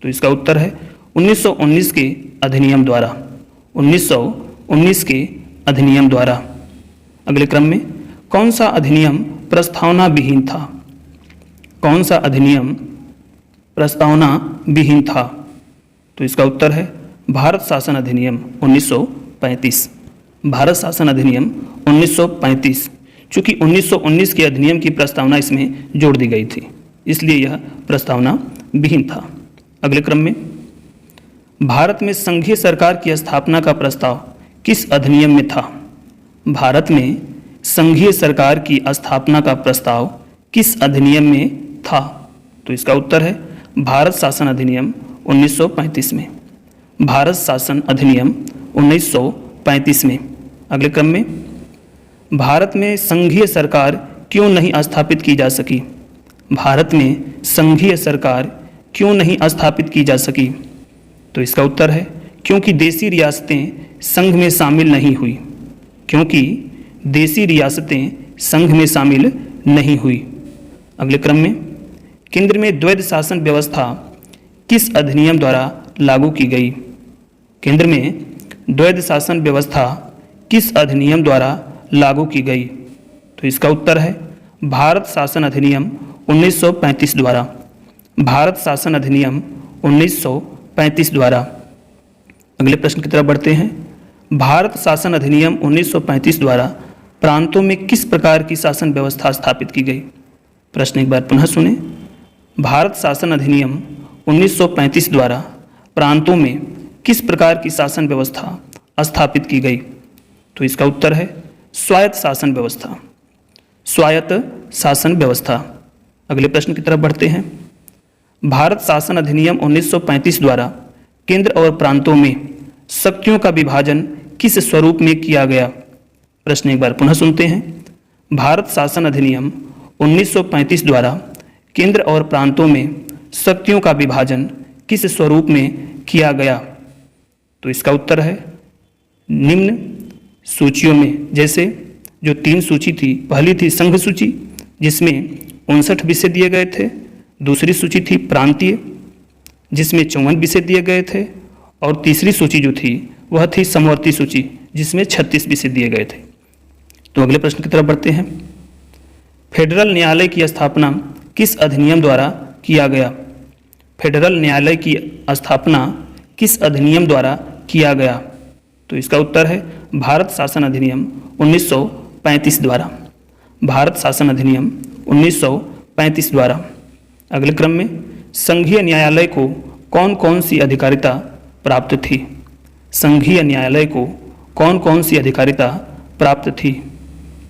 तो इसका उत्तर है 1919 के अधिनियम द्वारा। 1919 के अधिनियम द्वारा। अगले क्रम में कौन सा अधिनियम प्रस्तावना विहीन था? कौन सा अधिनियम प्रस्तावना विहीन था? तो इसका उत्तर है भारत शासन अधिनियम 1935। भारत शासन अधिनियम 1935। चूँकि 1919 के अधिनियम की प्रस्तावना इसमें जोड़ दी गई थी, इसलिए यह प्रस्तावना विहीन था। अगले क्रम में भारत में संघीय सरकार की स्थापना का प्रस्ताव किस अधिनियम में था? भारत में संघीय सरकार की स्थापना का प्रस्ताव किस अधिनियम में था? तो इसका उत्तर है भारत शासन अधिनियम 1935 में। भारत शासन अधिनियम 1935 में। अगले क्रम में, भारत में संघीय सरकार क्यों नहीं स्थापित की जा सकी? भारत में संघीय सरकार क्यों नहीं स्थापित की जा सकी? तो इसका उत्तर है क्योंकि देशी रियासतें संघ में शामिल नहीं हुई। क्योंकि देशी रियासतें संघ में शामिल नहीं हुई। अगले क्रम में, केंद्र में द्वैध शासन व्यवस्था किस अधिनियम द्वारा लागू की गई? केंद्र में द्वैध शासन व्यवस्था किस अधिनियम द्वारा लागू की गई? तो इसका उत्तर है भारत शासन अधिनियम 1935 द्वारा। भारत शासन अधिनियम 1935 द्वारा। अगले प्रश्न की तरफ बढ़ते हैं। भारत शासन अधिनियम 1935 द्वारा प्रांतों में किस प्रकार की शासन व्यवस्था स्थापित की गई? प्रश्न एक बार पुनः सुने। भारत शासन अधिनियम 1935 द्वारा प्रांतों में किस प्रकार की शासन व्यवस्था स्थापित की गई? तो इसका उत्तर है स्वायत्त शासन व्यवस्था। स्वायत्त शासन व्यवस्था। अगले प्रश्न की तरफ बढ़ते हैं। भारत शासन अधिनियम 1935 द्वारा केंद्र और प्रांतों में शक्तियों का विभाजन किस स्वरूप में किया गया? प्रश्न एक बार पुनः सुनते हैं। भारत शासन अधिनियम 1935 द्वारा केंद्र और प्रांतों में शक्तियों का विभाजन किस स्वरूप में किया गया? तो इसका उत्तर है निम्न सूचियों में। जैसे जो 3 सूची थी, पहली थी संघ सूची जिसमें 59 विषय दिए गए थे। दूसरी सूची थी प्रांतीय जिसमें 54 विषय दिए गए थे। और तीसरी सूची जो थी वह थी समवर्ती सूची जिसमें 36 विषय दिए गए थे। तो अगले प्रश्न की तरफ बढ़ते हैं। फेडरल न्यायालय की स्थापना किस अधिनियम द्वारा किया गया? फेडरल न्यायालय की स्थापना किस अधिनियम द्वारा किया गया? तो इसका उत्तर है भारत शासन अधिनियम 1935 द्वारा। भारत शासन अधिनियम 1935 द्वारा। अगले क्रम में, संघीय न्यायालय को कौन कौन सी अधिकारिता प्राप्त थी? संघीय न्यायालय को कौन कौन सी अधिकारिता प्राप्त थी?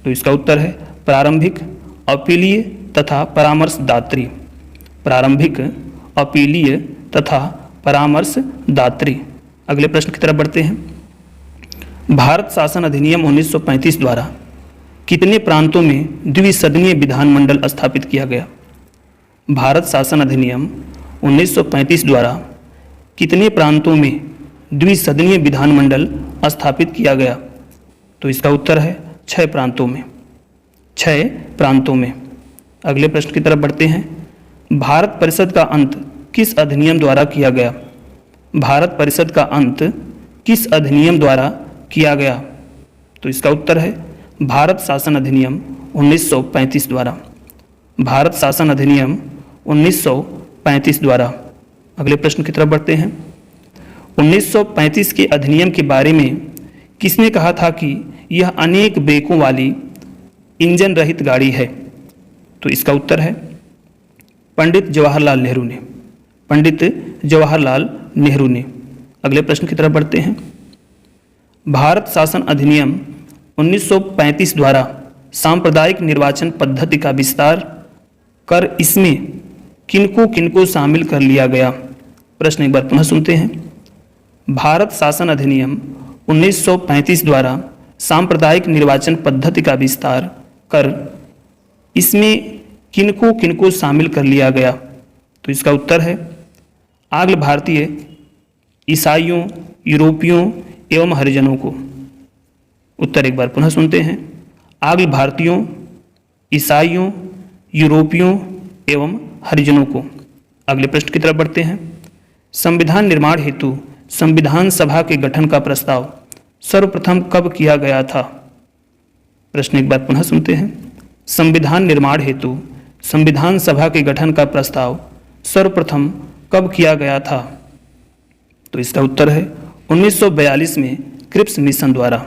तो इसका उत्तर है प्रारंभिक, अपीलीय तथा परामर्शदात्री। प्रारंभिक, अपीलीय तथा परामर्शदात्री। अगले प्रश्न की तरफ बढ़ते हैं। भारत शासन अधिनियम 1935 द्वारा कितने प्रांतों में द्विसदनीय विधानमंडल स्थापित किया गया? भारत शासन अधिनियम 1935 द्वारा कितने प्रांतों में द्विसदनीय विधानमंडल स्थापित किया गया? तो इसका उत्तर है 6 प्रांतों में। 6 प्रांतों में। अगले प्रश्न की तरफ बढ़ते हैं। भारत परिषद का अंत किस अधिनियम द्वारा किया गया? भारत परिषद का अंत किस अधिनियम द्वारा किया गया? तो इसका उत्तर है भारत शासन अधिनियम 1935 द्वारा। भारत शासन अधिनियम 1935 द्वारा। अगले प्रश्न की तरफ बढ़ते हैं। 1935 के अधिनियम के बारे में किसने कहा था कि यह अनेक ब्रेकों वाली इंजन रहित गाड़ी है? तो इसका उत्तर है पंडित जवाहरलाल नेहरू ने। पंडित जवाहरलाल नेहरू ने। अगले प्रश्न की तरफ बढ़ते हैं। भारत शासन अधिनियम 1935 द्वारा सांप्रदायिक निर्वाचन पद्धति का विस्तार कर इसमें किनको किनको शामिल कर लिया गया? प्रश्न एक बार पुनः सुनते हैं। भारत शासन अधिनियम 1935 द्वारा सांप्रदायिक निर्वाचन पद्धति का विस्तार कर इसमें किनको किनको शामिल कर लिया गया? तो इसका उत्तर है आंग्ल भारतीय, ईसाइयों, यूरोपियों एवं हरिजनों को। उत्तर एक बार पुनः सुनते हैं। आंग्ल भारतीयों, ईसाइयों, यूरोपियों एवं हरिजनों को। अगले प्रश्न की तरफ बढ़ते हैं। संविधान निर्माण हेतु संविधान सभा के गठन का प्रस्ताव सर्वप्रथम कब किया गया था? प्रश्न एक बार पुनः सुनते हैं। संविधान निर्माण हेतु संविधान सभा के गठन का प्रस्ताव सर्वप्रथम कब किया गया था? तो इसका उत्तर है 1942 में क्रिप्स मिशन द्वारा।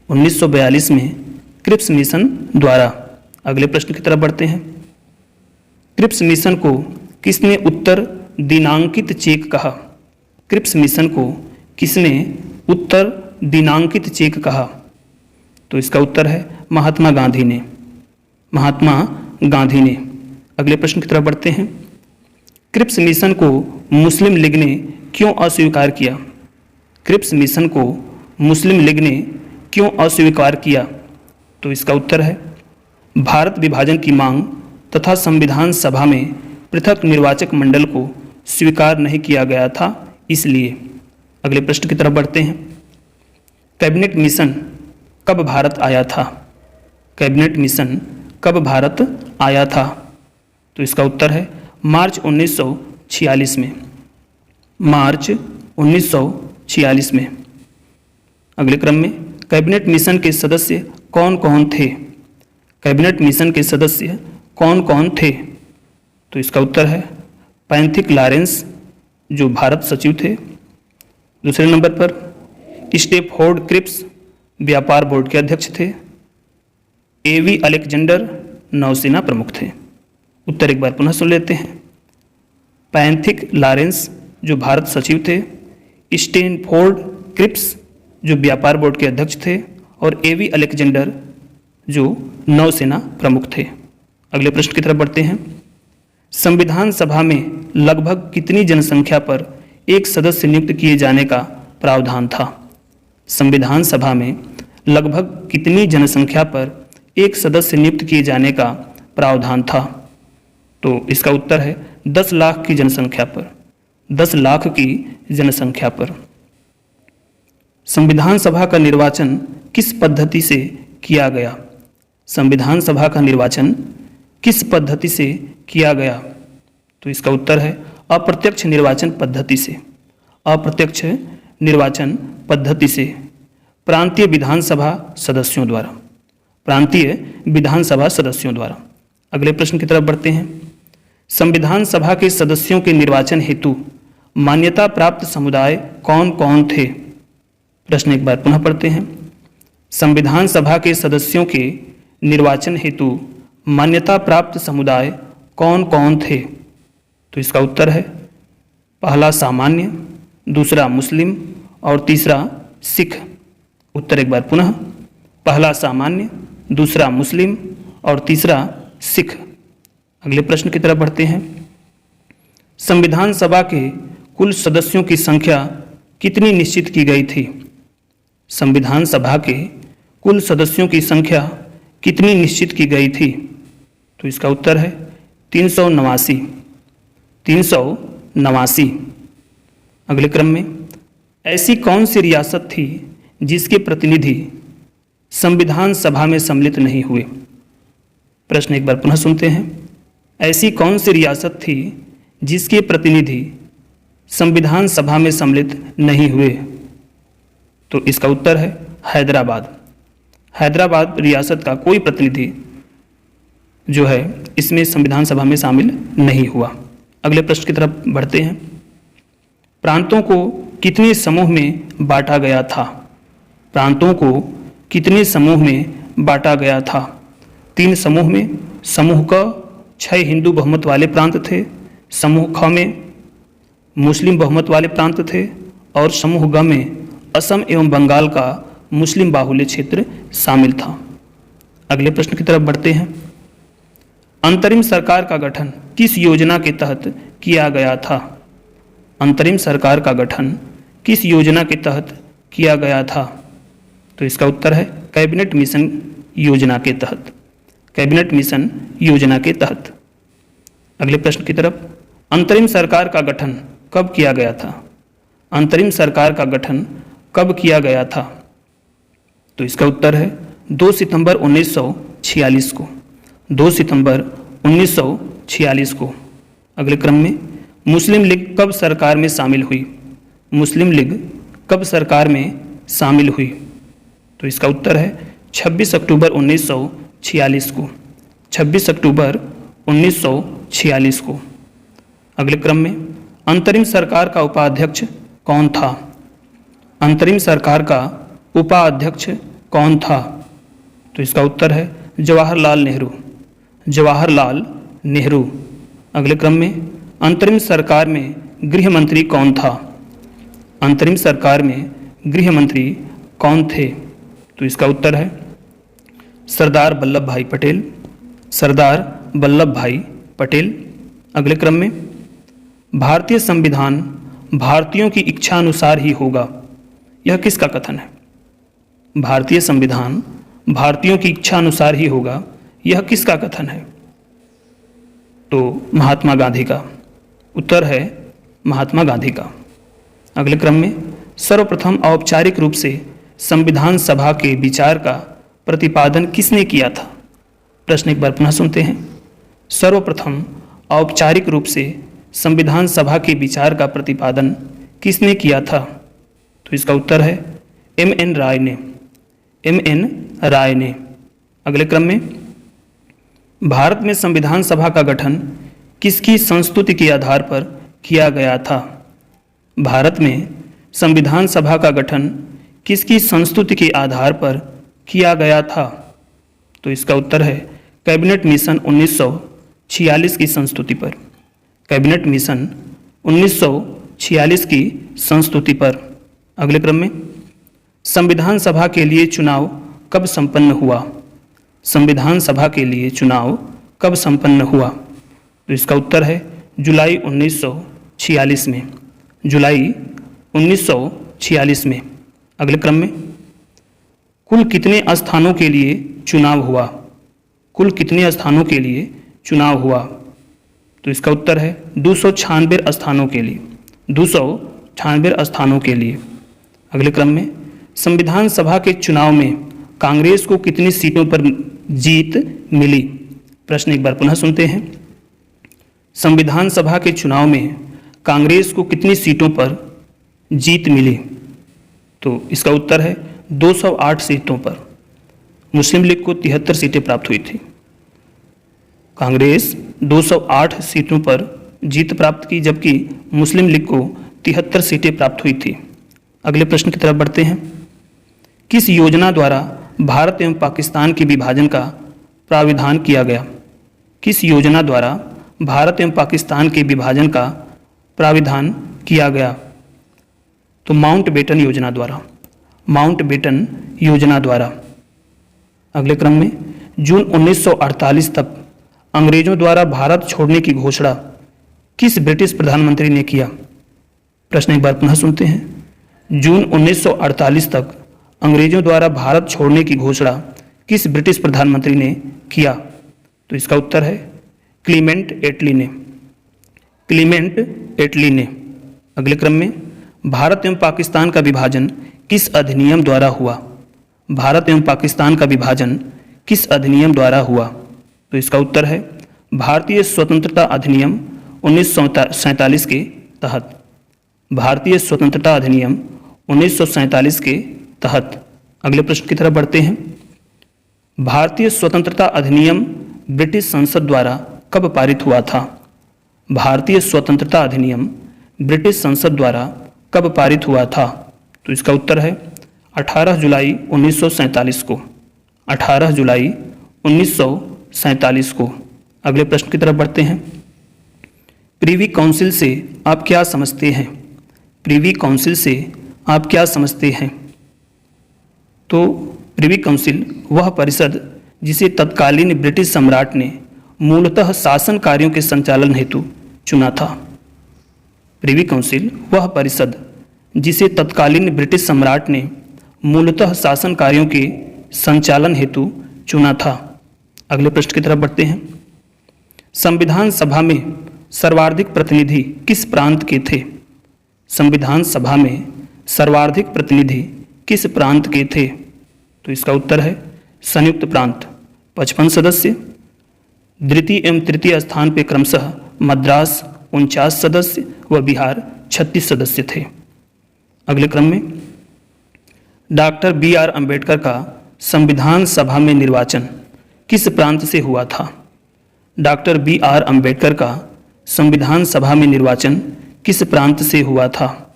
1942 में क्रिप्स मिशन द्वारा। अगले प्रश्न की तरफ बढ़ते हैं। क्रिप्स मिशन को किसने उत्तर दिनांकित चेक कहा? क्रिप्स मिशन को किसने उत्तर दिनांकित चेक कहा? तो इसका उत्तर है महात्मा गांधी ने। महात्मा गांधी ने। अगले प्रश्न की तरफ बढ़ते हैं। क्रिप्स मिशन को मुस्लिम लीग ने क्यों अस्वीकार किया? क्रिप्स मिशन को मुस्लिम लीग ने क्यों अस्वीकार किया? तो इसका उत्तर है भारत विभाजन की मांग तथा संविधान सभा में पृथक निर्वाचक मंडल को स्वीकार नहीं किया गया था, इसलिए। अगले प्रश्न की तरफ बढ़ते हैं। कैबिनेट मिशन कब भारत आया था? कैबिनेट मिशन कब भारत आया था? तो इसका उत्तर है मार्च 1946 में। मार्च 1946 में। अगले क्रम में कैबिनेट मिशन के सदस्य कौन कौन थे? कैबिनेट मिशन के सदस्य कौन कौन थे? तो इसका उत्तर है पैंथिक लॉरेंस, जो भारत सचिव थे। दूसरे नंबर पर स्टेफोर्ड क्रिप्स व्यापार बोर्ड के अध्यक्ष थे। एवी अलेक्जेंडर नौसेना प्रमुख थे। उत्तर एक बार पुनः सुन लेते हैं। पैंथिक लॉरेंस, जो भारत सचिव थे। स्टेनफोर्ड क्रिप्स, जो व्यापार बोर्ड के अध्यक्ष थे। और एवी अलेक्जेंडर, जो नौसेना प्रमुख थे। अगले प्रश्न की तरफ बढ़ते हैं। संविधान सभा में लगभग कितनी जनसंख्या पर एक सदस्य नियुक्त किए जाने का प्रावधान था? संविधान सभा में लगभग कितनी जनसंख्या पर एक सदस्य नियुक्त किए जाने का प्रावधान था? तो इसका उत्तर है 10 लाख की जनसंख्या पर। 10 लाख की जनसंख्या पर। संविधान सभा का निर्वाचन किस पद्धति से किया गया? संविधान सभा का निर्वाचन किस पद्धति से किया गया? तो इसका उत्तर है अप्रत्यक्ष निर्वाचन पद्धति से। अप्रत्यक्ष निर्वाचन पद्धति से। प्रांतीय विधानसभा सदस्यों द्वारा। प्रांतीय विधानसभा सदस्यों द्वारा। अगले प्रश्न की तरफ बढ़ते हैं। संविधान सभा के सदस्यों के निर्वाचन हेतु मान्यता प्राप्त समुदाय कौन कौन थे? प्रश्न एक बार पुनः पढ़ते हैं। संविधान सभा के सदस्यों के निर्वाचन हेतु मान्यता प्राप्त समुदाय कौन कौन थे? तो इसका उत्तर है पहला सामान्य, दूसरा मुस्लिम और तीसरा सिख। उत्तर एक बार पुनः। पहला सामान्य, दूसरा मुस्लिम और तीसरा सिख। अगले प्रश्न की तरफ बढ़ते हैं। संविधान सभा के कुल सदस्यों की संख्या कितनी निश्चित की गई थी? संविधान सभा के कुल सदस्यों की संख्या कितनी निश्चित की गई थी? तो इसका उत्तर है 389। 389। अगले क्रम में ऐसी कौन सी रियासत थी जिसके प्रतिनिधि संविधान सभा में सम्मिलित नहीं हुए? प्रश्न एक बार पुनः सुनते हैं। ऐसी कौन सी रियासत थी जिसके प्रतिनिधि संविधान सभा में सम्मिलित नहीं हुए? तो इसका उत्तर है हैदराबाद। हैदराबाद रियासत का कोई प्रतिनिधि जो है इसमें संविधान सभा में शामिल नहीं हुआ। अगले प्रश्न की तरफ बढ़ते हैं। प्रांतों को कितने समूह में बांटा गया था? प्रांतों को कितने समूह में बांटा गया था? 3 समूह में। समूह क 6 हिंदू बहुमत वाले प्रांत थे। समूह ख में मुस्लिम बहुमत वाले प्रांत थे। और समूह ग में असम एवं बंगाल का मुस्लिम बाहुल्य क्षेत्र शामिल था। अगले प्रश्न की तरफ बढ़ते हैं। अंतरिम सरकार का गठन किस योजना के तहत किया गया था? अंतरिम सरकार का गठन किस योजना के तहत किया गया था? तो इसका उत्तर है कैबिनेट मिशन योजना के तहत। कैबिनेट मिशन योजना के तहत। अगले प्रश्न की तरफ। अंतरिम सरकार का गठन कब किया गया था? अंतरिम सरकार का गठन कब किया गया था? तो इसका उत्तर है 2 सितंबर 1946 को। 2 सितंबर 1946 को। अगले क्रम में मुस्लिम लीग कब सरकार में शामिल हुई? मुस्लिम लीग कब सरकार में शामिल हुई? तो इसका उत्तर है 26 अक्टूबर 1946 को। 26 अक्टूबर 1946 को। अगले क्रम में अंतरिम सरकार का उपाध्यक्ष कौन था? अंतरिम सरकार का उपाध्यक्ष कौन था? तो इसका उत्तर है जवाहरलाल नेहरू। जवाहरलाल नेहरू। अगले क्रम में अंतरिम सरकार में गृह मंत्री कौन था? अंतरिम सरकार में गृह मंत्री कौन थे? तो इसका उत्तर है सरदार वल्लभ भाई पटेल। सरदार वल्लभ भाई पटेल। अगले क्रम में भारतीय संविधान भारतीयों की इच्छा अनुसार ही होगा, यह किसका कथन है? भारतीय संविधान भारतीयों की इच्छा अनुसार ही होगा, यह किसका कथन है? तो महात्मा गांधी का। उत्तर है महात्मा गांधी का। अगले क्रम में सर्वप्रथम औपचारिक रूप से संविधान सभा के विचार का प्रतिपादन किसने किया था? प्रश्न एक बार पुनः सुनते हैं। सर्वप्रथम औपचारिक रूप से संविधान सभा के विचार का प्रतिपादन किसने किया था? तो इसका उत्तर है M.N. राय ने। M.N. राय ने। अगले क्रम में भारत में संविधान सभा का गठन किसकी संस्तुति के आधार पर किया गया था? भारत में संविधान सभा का गठन किसकी संस्तुति के आधार पर किया गया था? तो इसका उत्तर है कैबिनेट मिशन 1946 की संस्तुति पर। कैबिनेट मिशन 1946 की संस्तुति पर। अगले क्रम में संविधान सभा के लिए चुनाव कब संपन्न हुआ? संविधान सभा के लिए चुनाव कब संपन्न हुआ? तो इसका उत्तर है जुलाई 1946 में। जुलाई 1946 में। अगले क्रम में कुल कितने स्थानों के लिए चुनाव हुआ? कुल कितने स्थानों के लिए चुनाव हुआ? तो इसका उत्तर है 296 स्थानों के लिए। 296 स्थानों के लिए। अगले क्रम में संविधान सभा के चुनाव में कांग्रेस को कितनी सीटों पर जीत मिली? प्रश्न एक बार पुनः सुनते हैं। संविधान सभा के चुनाव में कांग्रेस को कितनी सीटों पर जीत मिली? तो इसका उत्तर है 208 सीटों पर। मुस्लिम लीग को 73 सीटें प्राप्त हुई थी। कांग्रेस 208 सीटों पर जीत प्राप्त की, जबकि मुस्लिम लीग को 73 सीटें प्राप्त हुई थी। अगले प्रश्न की तरफ बढ़ते हैं। किस योजना द्वारा भारत एवं पाकिस्तान के विभाजन का प्राविधान किया गया? किस योजना द्वारा भारत एवं पाकिस्तान के विभाजन का प्राविधान किया गया? तो माउंटबेटन योजना द्वारा। माउंटबेटन योजना द्वारा। अगले क्रम में जून 1948 तक अंग्रेजों द्वारा भारत छोड़ने की घोषणा किस ब्रिटिश प्रधानमंत्री ने किया? प्रश्न एक बार पुनः सुनते हैं। जून 1948 तक अंग्रेजों द्वारा भारत छोड़ने की घोषणा किस ब्रिटिश प्रधानमंत्री ने किया? तो इसका उत्तर है क्लीमेंट एटली ने। क्लीमेंट एटली ने। अगले क्रम में भारत एवं पाकिस्तान का विभाजन किस अधिनियम द्वारा हुआ? भारत एवं पाकिस्तान का विभाजन किस अधिनियम द्वारा हुआ? तो इसका उत्तर है भारतीय स्वतंत्रता अधिनियम 1947 के तहत। भारतीय स्वतंत्रता अधिनियम 1947 के तहत। अगले प्रश्न की तरफ बढ़ते हैं। भारतीय स्वतंत्रता अधिनियम ब्रिटिश संसद द्वारा कब पारित हुआ था? भारतीय स्वतंत्रता अधिनियम ब्रिटिश संसद द्वारा कब पारित हुआ था? तो इसका उत्तर है 18 जुलाई 1947 को। 18 जुलाई 1947 को। अगले प्रश्न की तरफ बढ़ते हैं। प्रीवी काउंसिल से आप क्या समझते हैं? प्रीवी काउंसिल से आप क्या समझते हैं? तो प्रीवी काउंसिल वह परिषद जिसे तत्कालीन ब्रिटिश सम्राट ने मूलतः शासन कार्यों के संचालन हेतु चुना था। प्रीवी काउंसिल वह परिषद जिसे तत्कालीन ब्रिटिश सम्राट ने मूलतः शासन कार्यों के संचालन हेतु चुना था। अगले प्रश्न की तरफ बढ़ते हैं। संविधान सभा में सर्वाधिक प्रतिनिधि किस प्रांत के थे? संविधान सभा में सर्वाधिक प्रतिनिधि किस प्रांत के थे? तो इसका उत्तर है संयुक्त प्रांत 55 सदस्य। द्वितीय एवं तृतीय स्थान पर क्रमशः मद्रास 49 सदस्य व बिहार 36 सदस्य थे। अगले क्रम में डॉक्टर B.R. अम्बेडकर का संविधान सभा में निर्वाचन किस प्रांत से हुआ था? Doctor B.R. अम्बेडकर का संविधान सभा में निर्वाचन किस प्रांत से हुआ था?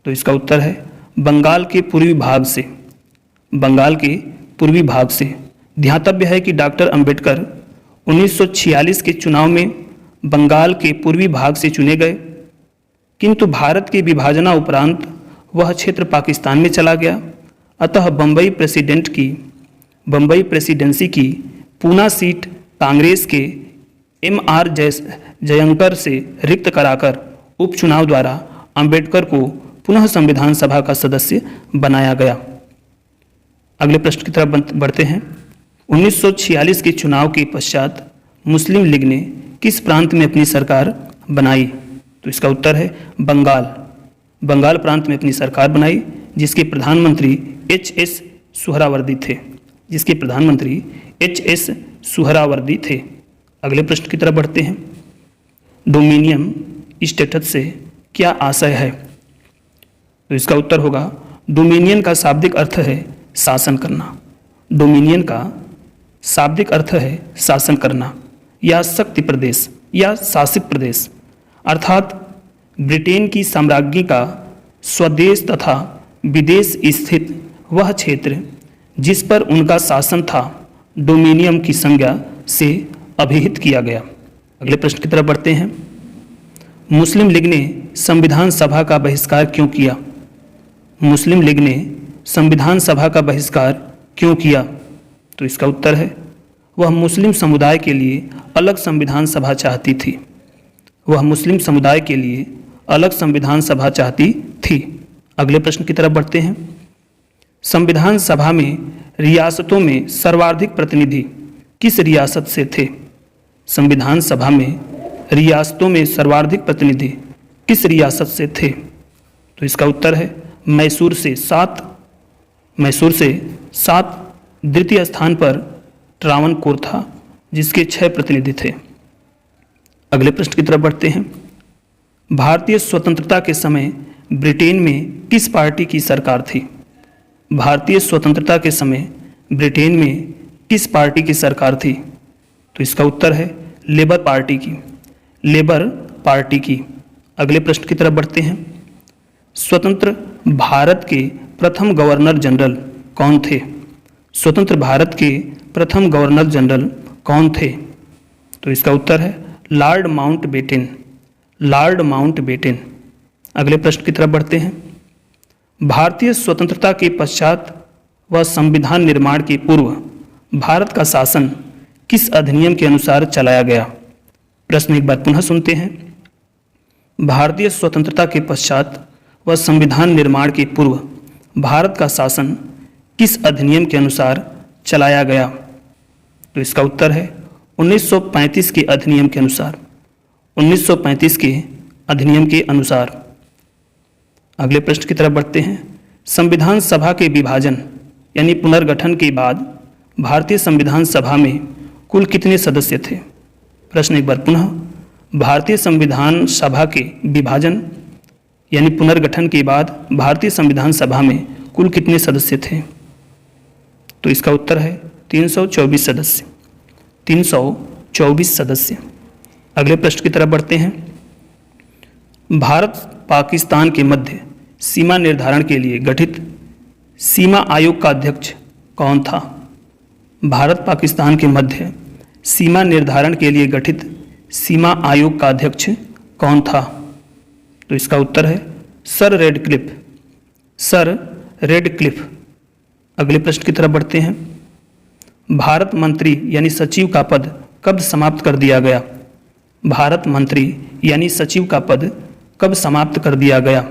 तो इसका उत्तर है बंगाल के पूर्वी भाग से। बंगाल के पूर्वी भाग से। ध्यातव्य है कि डॉक्टर अम्बेडकर 1946 के चुनाव में बंगाल के पूर्वी भाग से चुने गए, किंतु भारत के विभाजना उपरांत वह क्षेत्र पाकिस्तान में चला गया। अतः बम्बई प्रेसिडेंसी की पूना सीट कांग्रेस के M.R. जयंकर से रिक्त कराकर उपचुनाव द्वारा अंबेडकर को पुनः संविधान सभा का सदस्य बनाया गया। अगले प्रश्न की तरफ बढ़ते हैं। 1946 के चुनाव के पश्चात मुस्लिम लीग ने किस प्रांत में अपनी सरकार बनाई? तो इसका उत्तर है बंगाल प्रांत में अपनी सरकार बनाई, जिसके प्रधानमंत्री H.S. सुहरावर्दी थे। अगले प्रश्न की तरफ बढ़ते हैं। डोमिनियन स्टेटस से क्या आशय है? तो इसका उत्तर होगा डोमिनियन का शाब्दिक अर्थ है शासन करना। डोमिनियन का शाब्दिक अर्थ है शासन करना या शक्ति प्रदेश या शासित प्रदेश, अर्थात ब्रिटेन की साम्राज्ञी का स्वदेश तथा विदेश स्थित वह क्षेत्र जिस पर उनका शासन था, डोमिनियन की संज्ञा से अभिहित किया गया। अगले प्रश्न की तरफ बढ़ते हैं। मुस्लिम लीग ने संविधान सभा का बहिष्कार क्यों किया? मुस्लिम लीग ने संविधान सभा का बहिष्कार क्यों किया? तो इसका उत्तर है वह मुस्लिम समुदाय के लिए अलग संविधान सभा चाहती थी। वह मुस्लिम समुदाय के लिए अलग संविधान सभा चाहती थी। अगले प्रश्न की तरफ बढ़ते हैं। संविधान सभा में रियासतों में सर्वाधिक प्रतिनिधि किस रियासत से थे? संविधान सभा में रियासतों में सर्वाधिक प्रतिनिधि किस रियासत से थे? तो इसका उत्तर है मैसूर से 7। द्वितीय स्थान पर ट्रावनकोर था, जिसके 6 प्रतिनिधि थे। अगले प्रश्न की तरफ बढ़ते हैं। भारतीय स्वतंत्रता के समय ब्रिटेन में किस पार्टी की सरकार थी? भारतीय स्वतंत्रता के समय ब्रिटेन में किस पार्टी की सरकार थी? तो इसका उत्तर है लेबर पार्टी की। अगले प्रश्न की तरफ बढ़ते हैं। स्वतंत्र भारत के प्रथम गवर्नर जनरल कौन थे? स्वतंत्र भारत के प्रथम गवर्नर जनरल कौन थे? तो इसका उत्तर है लॉर्ड माउंटबेटन। अगले प्रश्न की तरफ बढ़ते हैं। भारतीय स्वतंत्रता के पश्चात व संविधान निर्माण के पूर्व भारत का शासन किस अधिनियम के अनुसार चलाया गया? प्रश्न एक बार पुनः सुनते हैं। भारतीय स्वतंत्रता के पश्चात व संविधान निर्माण के पूर्व भारत का शासन किस अधिनियम के अनुसार चलाया गया? तो इसका उत्तर है 1935 के अधिनियम के अनुसार। 1935 के अधिनियम के अनुसार। अगले प्रश्न की तरफ बढ़ते हैं। संविधान सभा के विभाजन यानी पुनर्गठन के बाद भारतीय संविधान सभा में कुल कितने सदस्य थे? प्रश्न एक बार पुनः। भारतीय संविधान सभा के विभाजन यानी पुनर्गठन के बाद भारतीय संविधान सभा में कुल कितने सदस्य थे? तो इसका उत्तर है 324 सदस्य। 324 सदस्य। अगले प्रश्न की तरफ बढ़ते हैं। भारत पाकिस्तान के मध्य सीमा निर्धारण के लिए गठित सीमा आयोग का अध्यक्ष कौन था? भारत पाकिस्तान के मध्य सीमा निर्धारण के लिए गठित सीमा आयोग का अध्यक्ष कौन था? तो इसका उत्तर है सर रेडक्लिफ। अगले प्रश्न की तरफ बढ़ते हैं। भारत मंत्री यानी सचिव का पद कब समाप्त कर दिया गया? भारत मंत्री यानी सचिव का पद कब समाप्त कर दिया गया?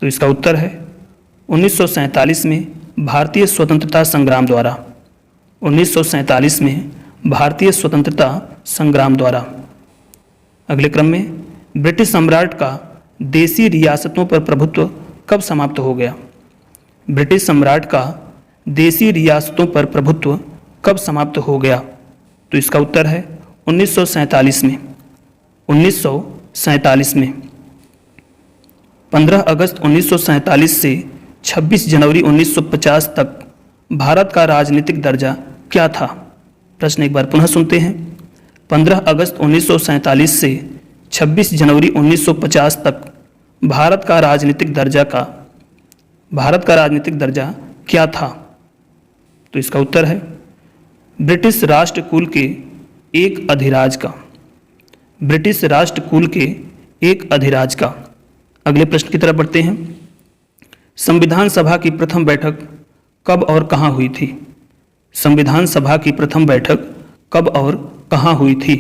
तो इसका उत्तर है 1947 में भारतीय स्वतंत्रता संग्राम द्वारा। 1947 में भारतीय स्वतंत्रता संग्राम द्वारा। अगले क्रम में ब्रिटिश सम्राट का देशी रियासतों पर प्रभुत्व कब समाप्त हो गया? ब्रिटिश सम्राट का देशी रियासतों पर प्रभुत्व कब समाप्त हो गया? तो इसका उत्तर है 1947 में। 1947 में। 15 अगस्त 1947 से 26 जनवरी 1950 तक भारत का राजनीतिक दर्जा क्या था? प्रश्न एक बार पुनः सुनते हैं। 15 अगस्त 1947 से 26 जनवरी 1950 तक भारत का राजनीतिक दर्जा क्या था? तो इसका उत्तर है ब्रिटिश राष्ट्रकूल के एक अधिराज का। ब्रिटिश राष्ट्रकूल के एक अधिराज का। अगले प्रश्न की तरफ बढ़ते हैं। संविधान सभा की प्रथम बैठक कब और कहाँ हुई थी? संविधान सभा की प्रथम बैठक कब और कहाँ हुई थी?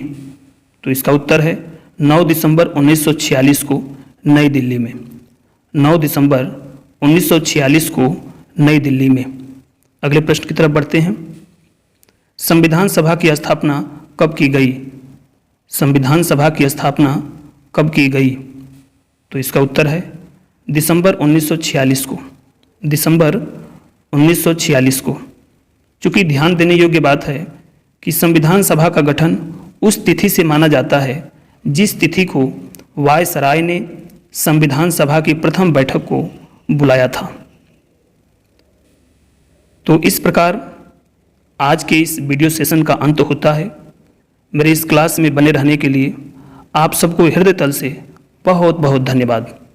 तो इसका उत्तर है 9 दिसंबर 1946 को नई दिल्ली में। 9 दिसंबर 1946 को नई दिल्ली में। अगले प्रश्न की तरफ बढ़ते हैं। संविधान सभा की स्थापना कब की गई? संविधान सभा की स्थापना कब की गई? तो इसका उत्तर है दिसंबर 1946 को। दिसंबर 1946 को। चूँकि ध्यान देने योग्य बात है कि संविधान सभा का गठन उस तिथि से माना जाता है जिस तिथि को वायसराय ने संविधान सभा की प्रथम बैठक को बुलाया था। तो इस प्रकार आज के इस वीडियो सेशन का अंत होता है। मेरे इस क्लास में बने रहने के लिए आप सबको हृदय तल से बहुत बहुत धन्यवाद।